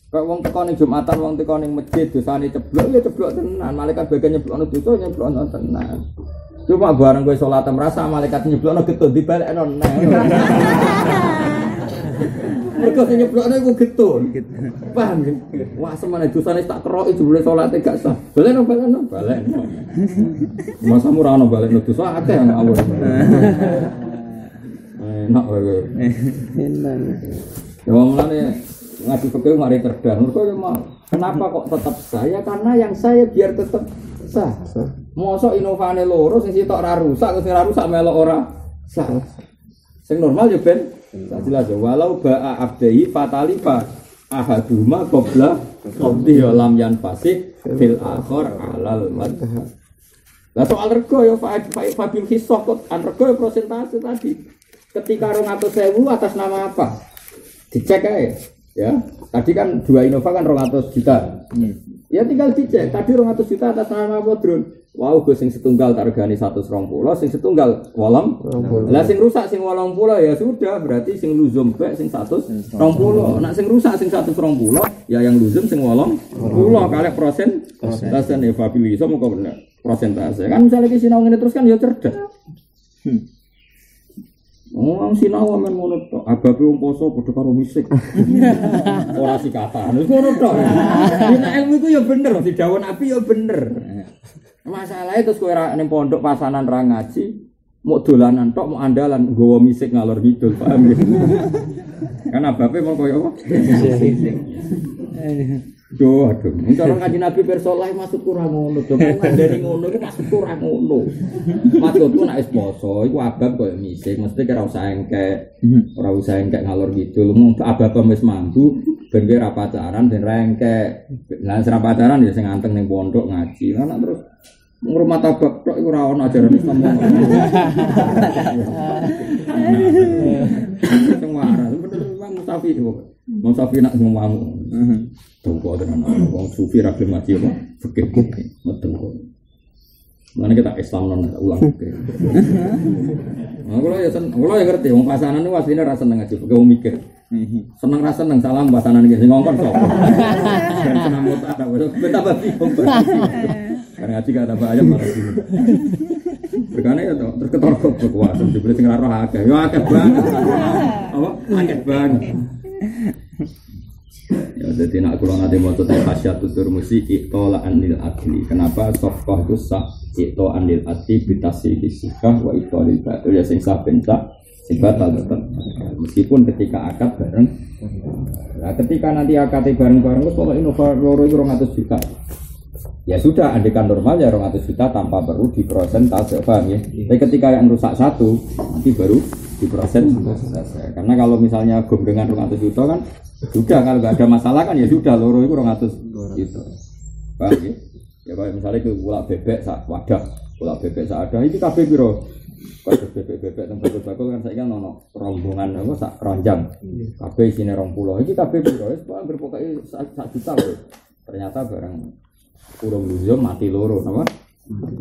Kok wong teko ning Jumatan, wong teko ning masjid dosane ceblok ya ceblok tenan. Malaikat bagian nyeblokno dosa nyeblokno tenan. Cuma bareng kowe salat merasa malaikat nyeblokno getun dibalekno neh. Mergo sing nyeblokno iku getun. Paham ya? Wah semane dosane tak keroki jebule salate gak sah. Balekno. Masa murah ono balekno dosa akeh nang awak. Enak wae. Enak. Ya mulane ngaji fikih mari cerdas. Mergo yo mau. Kenapa kok tetap saya? Karena yang saya biar tetap sah. Mosok inovane loro sing sitok ora rusak, sing ora rusak melok ora sah. Sing normal yo ben jelas ya walau ba'a abdahi fatalifa ahaduma qabla qabdi lam yan fasik fil akhir alal madhhab. Lah soal rego ya fabil hisah kok rego ya persentase tadi. Ketika 200.000 atas nama apa? Dicek aja ya. Tadi kan 2 Innova kan 200 juta. Ya tinggal dicek. Tadi 200 juta atas nama apa, Drun? Wow, gue sing setunggal tak regani 120, sing setunggal 80. Lah sing rusak sing 80 ya sudah, berarti sing luzum bek sing 120. Nek sing rusak sing 120 ya yang luzum sing 80 kalih persentase evabilis moko bener. Persentase. Kan misalnya ki sinau ngene terus kan ya cerdas. Wong sinau men ngono tok, ababe wong poso padha karo misik. Ora sikatan. Wis ngono tok. Nek ilmu iku ya bener, didhawuh Nabi ya bener. Masalahnya terus kowe ning pondok pasanan ra ngaji, mau dolanan tok, mau andalan nggawa misik ngalor ngidul, paham ya? Kan ababe mau koyo apa? Aduh. Cara ngaji Nabi persoleh maksud kurang ngono, to. Ngandani ngono iku maksud kurang ngono. Maksudku nek wis poso iku abab koyo misik, mesti ora usah engkek. Ora usah engkek ngalor ngidul. Mung abab wis mampu ben kowe ra pacaran ben ra engkek. Lah sing ra pacaran ya sing anteng ning pondok ngaji. Lah terus ngurmat abab tok iku ora ono ajaran Islam. Sing waras bener Imam Mustafi kok. Mustafi nak ngomong. Tunggu tenan wong sufi ra gelem ngaji apa? Fikih. Metu kok. Mana kita Islam non ulang fikih. Kalau ya ngerti wong pasanan niku asline ra seneng ngaji fikih wong mikir. Seneng ra seneng salam pasanan iki sing ngongkon sapa. Ben seneng mutak tak ben tambah bingung. Karena ngaji gak ada ayat malah gini. Berkane ya toh, terus ketorok kekuasaan dibeli sing ra roh akeh. Ya akeh banget. Apa? Akeh banget. Ya jadi nak kula nate maca Tahsyatul Turmusi itola anil adli. Kenapa safqah itu sah ito anil adli bitasi sikah wa itolil batul ya sing sah ben sah sing batal tetep. Meskipun ketika akad bareng. Nah, ketika nanti akad bareng-bareng wis pokoke Innova loro iku 200 juta. Ya sudah, andekan normal ya 200 juta tanpa perlu diprosentase, paham ya? Tapi ketika yang rusak satu, nanti baru diprosentase. Karena kalau misalnya gom dengan 200 juta kan, sudah kalau nggak ada masalah kan ya sudah, loro itu 200 juta. Paham ya? Ya kalau misalnya ke pulak bebek sak wadah, pulak bebek sak ada, ini kabeh piro? Kalau bebek-bebek tempat bakul kan saya kan nono rombongan apa sak keranjang, kabeh isine 20, ini kabeh piro? Wis berpokoknya sak juta loh. Ternyata barang urung luzum mati loro napa?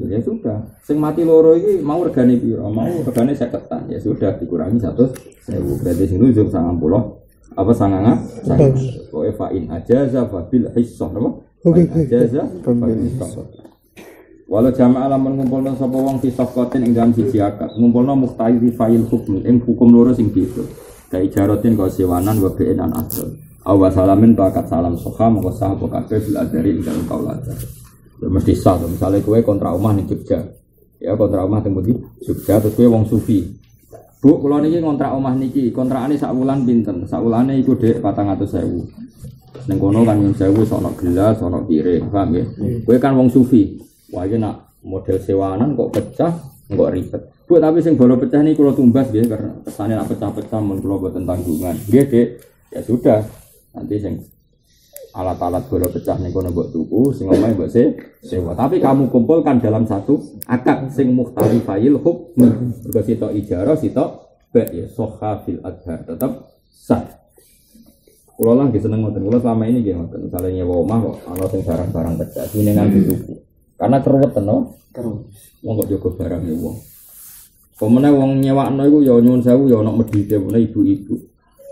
Ya sudah. Sing mati loro iki mau regane piro? Mau regane 50-an. Ya sudah dikurangi 100.000. Berarti sing luzum 90 apa sanganga? Pokoke fa in ajaza fa bil hissah napa? Ajaza fa bil hissah. Walau jamaah lamun ngumpulna sapa wong fi safqatin ing dalam siji akad, ngumpulna muhtaizi fa'il hukm ing hukum loro sing beda. Kai jaratin ka sewanan wa bi'in an asal. Aw wasalamin bakat salam soha mongko sah apa kabeh bil adari ing dalem kaulata. Mesti sah to, misale kowe kontrak omah ning Jogja. Ya kontrak omah teng pundi? Jogja terus kowe wong sufi. Bu, kula niki kontrak omah niki, kontrakane sak wulan pinten? Sak wulane iku Dik 400.000. Ning kono kan 1.000 sono gelas, sono piring, paham ya? Kowe kan wong sufi. Wah iki nak model sewanan kok pecah, kok ribet. Bu, tapi sing bolo pecah niki kula tumbas nggih karena kesane nak pecah-pecah mun kula boten tanggungan. Nggih, Dik. Ya sudah. Nanti sing alat-alat bolo pecah ning kono mbok tuku, sing omahe mbok sewa. Tapi kamu kumpulkan dalam satu akad sing mukhtalifil hukm. Mergo sitok ijarah, sitok ba' ya sahha fil adhar tetap sah. Kula lah nggih seneng ngoten. Kula selama ini nggih ngoten. Misale nyewa omah kok ana sing barang-barang pecah, jenengan dituku. Karena keruwetan no. Wong kok jaga barang ya wong. Pemene wong nyewakno iku ya nyuwun sewu ya ana medhite pune ibu-ibu.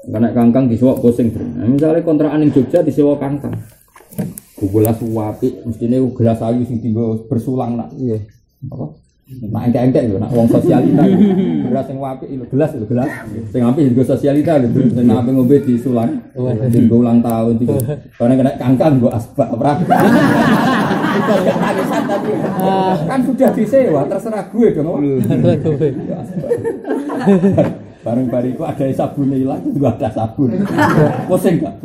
Karena kangkang disewok pusing. Nah, misalnya kontrakan ning Jogja disewa kangkang. Gelas apik, mestine gelas ayu sing dienggo bersulang nak. Iya. Apa? Nak engke-engke lho, nak wong sosialita. Gelas sing apik lho, gelas. Sing apik dienggo sosialita lho, sing apik ngombe disulang. Dienggo ulang tahun iki. Karena kena kangkang nggo asbak ora. Kan sudah disewa, terserah gue dong. Bareng-bareng itu ada sabun hilang, itu ada sabun. Pusing enggak?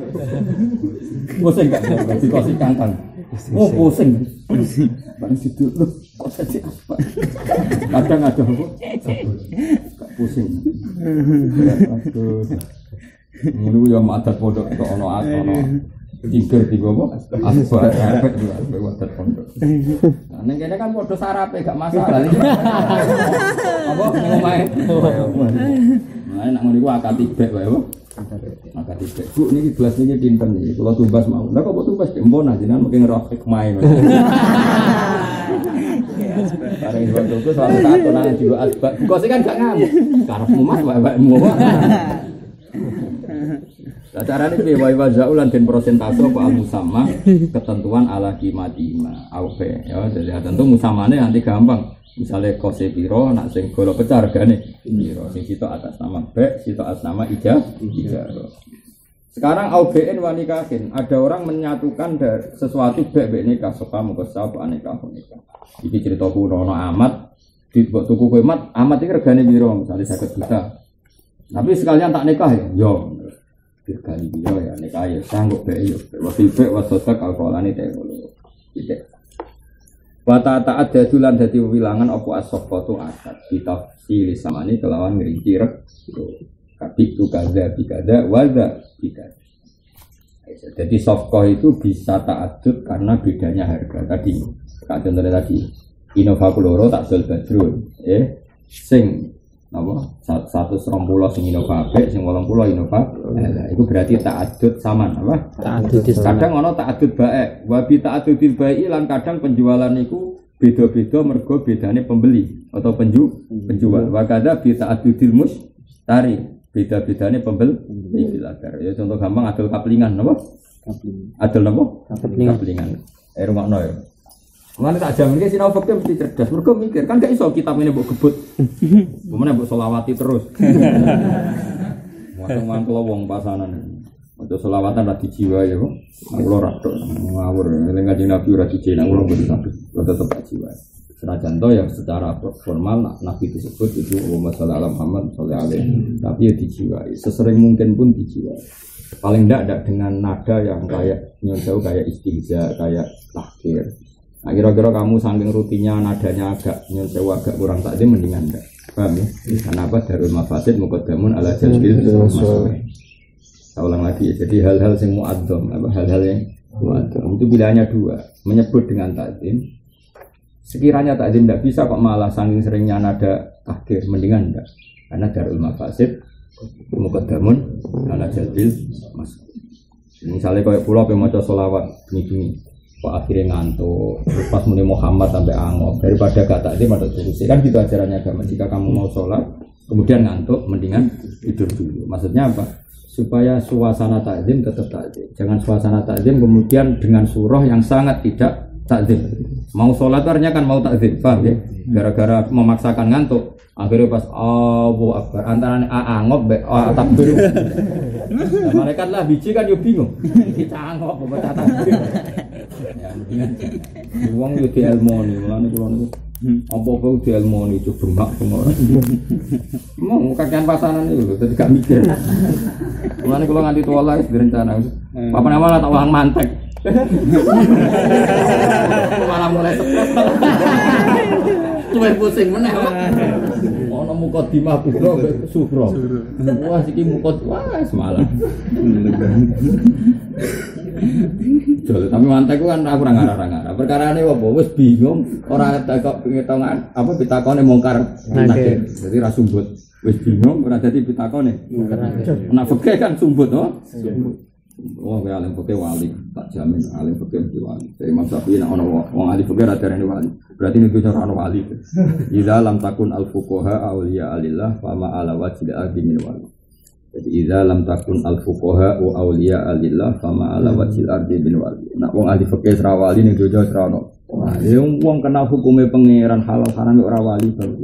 Dikasih kangkang. Oh, pusing. Bareng situ, loh, kok jadi apa? Kadang ada apa? Sabun. Enggak pusing. Aduh. Ini yang adat pondok itu ono tidur apa? Asbak efek juga adat pondok. Nah, ning kene kan padha sarape gak masalah. Apa ngomahe? Nah, nek ngono iku akad tibek wae apa? Akad tibek. Bu niki gelas niki pinten niki? Kula tumbas mau. Lah kok tumbas empon jenengan mungkin ngeroh hikmahe. Bareng iku tuku selalu tak konangan jiwa asbak. Kok sih kan gak ngamuk. Karepmu Mas wae-waemu. Cara ini wa zaulan dan persentase apa musamma ketentuan ala kimatima aupe ya jadi tentu musamane nanti gampang misalnya kose piro nak sing golo pecah regane piro sing sitok atas nama be sitok atas nama ija. Sekarang aubein wa nikahin ada orang menyatukan dari sesuatu be nikah soka mukasa apa nikah nikah iki cerita kuno amat tuku kowe amat iki regane piro misalnya 50 juta tapi sekalian tak nikah ya yo dirgani dia ya nikah ya sanggup bae yo wasifat wasosak alqolane tekolo iki wata taat dadulan dadi wilangan apa as-safatu asad ditafsir samane kelawan ngrinci rek kapitu kaza bikada waza bikada jadi safqah itu bisa ta'addud karena bedanya harga tadi tak contohnya tadi Innova Loro tak jual badrun sing apa 120 sing Innova apik sing 80 Innova itu berarti ta'addud saman apa ta'addud kadang ana ta'addud baik wa bi ta'addudil baik lan kadang penjualan niku beda-beda mergo bedane pembeli atau penjual wa kadza bi ta'addudil mustari beda-bedane pembeli biladar ya contoh gampang adol kaplingan apa adol napa kaplingan rumahno ya mana tak jamin ke sinau fakir mesti cerdas, mereka mikir kan gak iso kitab ini buat gebut, kemudian buat solawati terus. Waktu kalau wong pasanan, waktu solawatan rati jiwa ya, kalau ratok ngawur, ngaji nabi rati jiwa, ngawur betul tetap jiwa. Senajan to yang secara formal nabi disebut itu masalah Muhammad sallallahu alaihi, tapi ya dijiwai, sesering mungkin pun dijiwai. Paling tidak dengan nada yang kayak nyonjau kayak istihza, kayak tahkir. Nah, kira-kira kamu saking rutinnya nadanya agak nyewa agak kurang takdim mendingan enggak. Paham ya? Karena apa? Darul mafasid muqaddamun ala jalbil masalih. Saya ulang lagi ya. Jadi hal-hal yang mu'adzam, hal-hal yang mu'adzam itu pilihannya dua, menyebut dengan takdim. Sekiranya takdim tidak bisa kok malah saking seringnya nada tahkir mendingan enggak. Karena darul mafasid muqaddamun ala jalbil masalih. Misalnya kayak pulau pemaca sholawat ini kok akhirnya ngantuk, pas muni Muhammad sampai angop daripada kata ini pada terus kan gitu ajarannya agama. Jika kamu mau sholat kemudian ngantuk, mendingan tidur dulu. Maksudnya apa? Supaya suasana takzim tetap takzim. Jangan suasana takzim kemudian dengan surah yang sangat tidak takdzim. Mau sholat artinya kan mau takdzim, paham ya? Gara-gara memaksakan ngantuk, akhirnya pas Allahu Akbar antara angop be takbir. Nah, malaikat lah biji kan yo bingung. Iki cangkok baca takbir. Ya mendingan. Wong yo dielmoni, mulane kula niku apa-apa dielmoni coba bengak bengok. Mau kakean pasanan itu dadi gak mikir. Mulane kula nganti tuwa lah direncana. Papan awal tak uang mantek. Malah mulai stres. Cuman pusing meneh. Ono mukadimah kubra sugro. Wah iki wah semalam. Tapi mantek kan aku ora ngarah-ngarah. Perkarane opo wis bingung, ora kok ngitungan apa pitakone mungkar nakir. Dadi ra sumbut. Wis bingung ora dadi pitakone. Nek fikih kan sumbut to. Wong alim fikih wali, tak jamin alim fikih wali. Dari masa piye nek ono wong alim fikih ra darani wali. Berarti nek cara ono wali. Idza lam takun al fuqaha awliya alillah fa ma ala wajhi al min wali. Jadi idza lam takun al fuqaha wa awliya alillah fa ma ala wajhi al min wali. Nek wong ahli fikih ra wali ning dojo ra ono. Wong kenal hukume pangeran halal haram ora wali baru.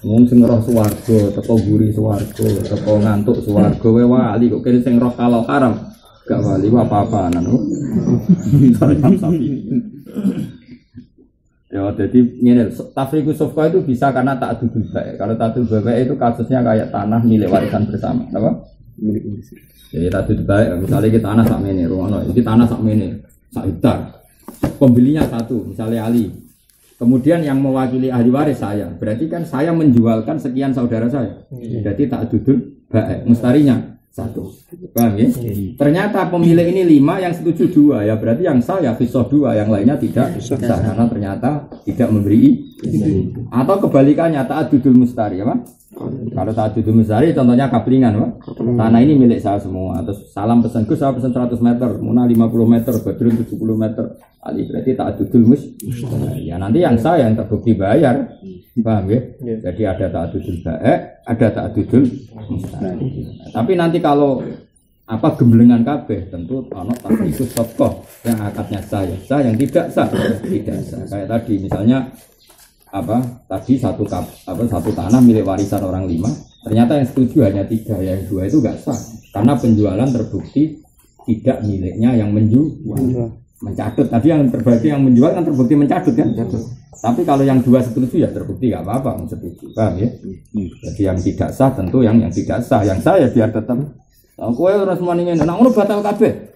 Wong sing roh swarga, teko guri swarga, teko ngantuk swarga wae wali kok kene sing roh halal haram gak wali apa-apaan anu. Ya jadi ngene tafriqus sufqa itu bisa karena ta'addudul baik. Kalau ta'addudul baik itu kasusnya kayak tanah milik warisan bersama, apa? Milik bersama. Jadi ta'addudul baik misalnya kita tanah sak mene, rumono iki tanah sak mene, sak hektar. Pembelinya satu, misalnya Ali. Kemudian yang mewakili ahli waris saya, berarti kan saya menjualkan sekian saudara saya. Berarti ta'addudul baik, mustarinya satu. Paham ya? Ternyata pemilik ini 5, yang setuju 2, ya berarti yang saya fisah 2, yang lainnya tidak sah karena ternyata tidak memberi. Atau kebalikannya ta'addudul mustari, apa? Kalau ta'addudul mustari contohnya kaplingan, Pak. Tanah ini milik saya semua. Terus salam pesan Gus, saya pesan 100 meter, Muna 50 meter, Badrun 70 meter. Ali berarti ta'addudul mustari. Ya nanti yang saya yang terbukti bayar. Paham ya? Jadi ada ta'addudul baik, ada ta'addudul mustari. Tapi nanti kalau apa gembelengan kabeh tentu ana tafriqus sufqa yang akadnya saya yang tidak sah. Kayak tadi misalnya apa tadi satu tanah milik warisan orang 5, ternyata yang setuju hanya 3, yang 2 itu enggak sah karena penjualan terbukti tidak miliknya yang menjual. Mencatut tadi yang terbukti yang menjual kan terbukti mencatut kan. Tapi kalau yang 2 setuju ya terbukti enggak apa-apa setuju. Paham ya? Jadi yang tidak sah tentu yang tidak sah. Yang sah ya biar tetap. Kowe ora semani ngene, nek ngono batal kabeh.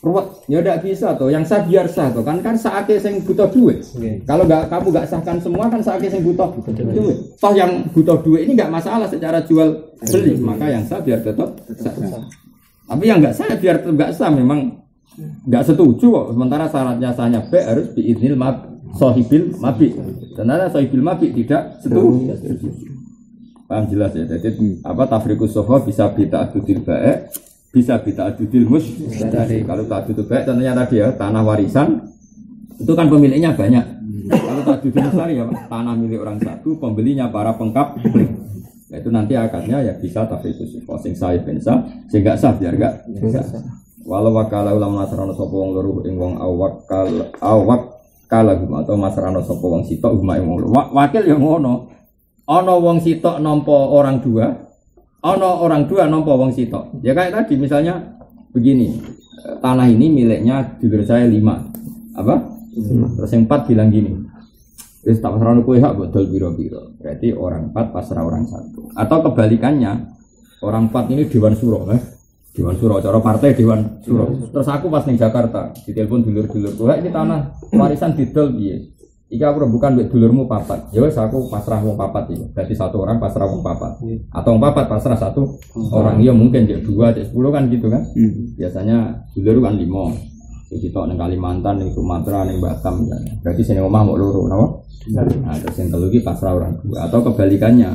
Ruwet, ya ndak bisa toh. Yang sah biar sah toh. Kan saake sing butuh duit. Kalau kamu enggak sahkan semua kan saake sing butuh duit. Toh yang butuh duit ini enggak masalah secara jual beli, maka yang sah biar tetap sah. Tapi yang enggak sah biar tetap enggak sah memang enggak setuju kok. Sementara syaratnya sahnya B harus biiznil sahibil mabit. Ternyata sahibil mabit tidak setuju. Paham jelas ya. Jadi apa tafriqus sufqa bisa bita'addudil baik, bisa bita'addudil mustari. Kalau ta'addudil baik tentunya tadi ya tanah warisan itu kan pemiliknya banyak. Kalau ta'addudil mustari ya tanah milik orang satu, pembelinya para pengkapling. Nah, itu nanti akadnya ya bisa tafriqus sufqa sing sah ben sah, sing enggak sah biar enggak sah. Walau wakala ulama masrano sapa wong loro ing wong awak kalagum atau masrano sapa wong sitok umahe wong loro. Wakil ya ngono. Ana wong sitok nampa orang 2, ana orang 2 nampa wong sitok. Ya kayak tadi misalnya begini, tanah ini miliknya dulur saya 5. Apa? Terus yang 4 bilang gini. Wis tak pasrahno kowe hak bodol pira-pira. Berarti orang 4 pasrah orang 1. Atau kebalikannya, orang 4 ini dewan suro, Dewan suro, cara partai dewan suro. Terus aku pas ning Jakarta, ditelepon dulur-dulurku, ini tanah warisan didol piye? Iki aku rebukan mbek dulurmu 4. Ya wis aku pasrah wong 4 iki. Berarti 1 orang pasrah wong 4. Atau wong 4 pasrah 1 orang. Ya mungkin ya 2, 10 kan gitu kan. Biasanya dulur kan 5. Iki tok ning Kalimantan, ning Sumatera, ning Batam ya. Berarti sini omah mok loro, napa? Nah, terus yang 3 iki pasrah orang 2. Atau kebalikannya.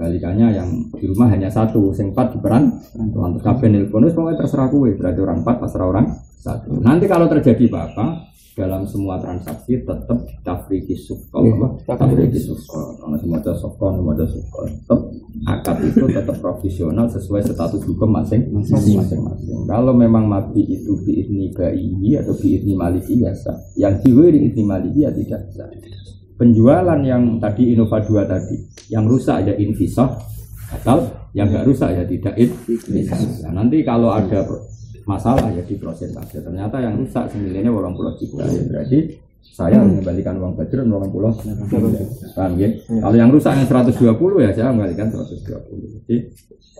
Balikannya yang di rumah hanya satu, sing 4 diperan. Terus kabeh nelpon wis pokoke terserah kowe, berarti orang 4 terserah orang 1. Nanti kalau terjadi apa-apa dalam semua transaksi tetap tafriki sukol, tafriki sukol. Karena semua sokon, semua sukol. Tetap akad itu tetap profesional sesuai status hukum masing-masing. Kalau memang mati itu biizni gai atau biizni maliki ya sah. Yang diwiri biizni maliki ya tidak sah. Penjualan yang tadi Innova 2 tadi, yang rusak ya invisah batal, yang nggak rusak ya tidak invisah. Nah, nanti kalau ada masalah ya diproses saja. Ternyata yang rusak senilainya 80 juta ya berarti saya mengembalikan uang Badrun 80. Paham ya? Kalau yang rusak yang 120 ya saya mengembalikan 120. Jadi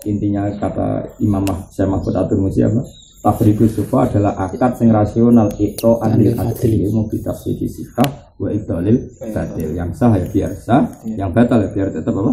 intinya kata Imam Syekh Mahfud At-Tirmidzi apa? Tafriqus sufa adalah akad sing rasional itu anil adil mau kita sifat wa ibdalil batil. Yang sah ya biar sah, yang batal ya biar tetap apa?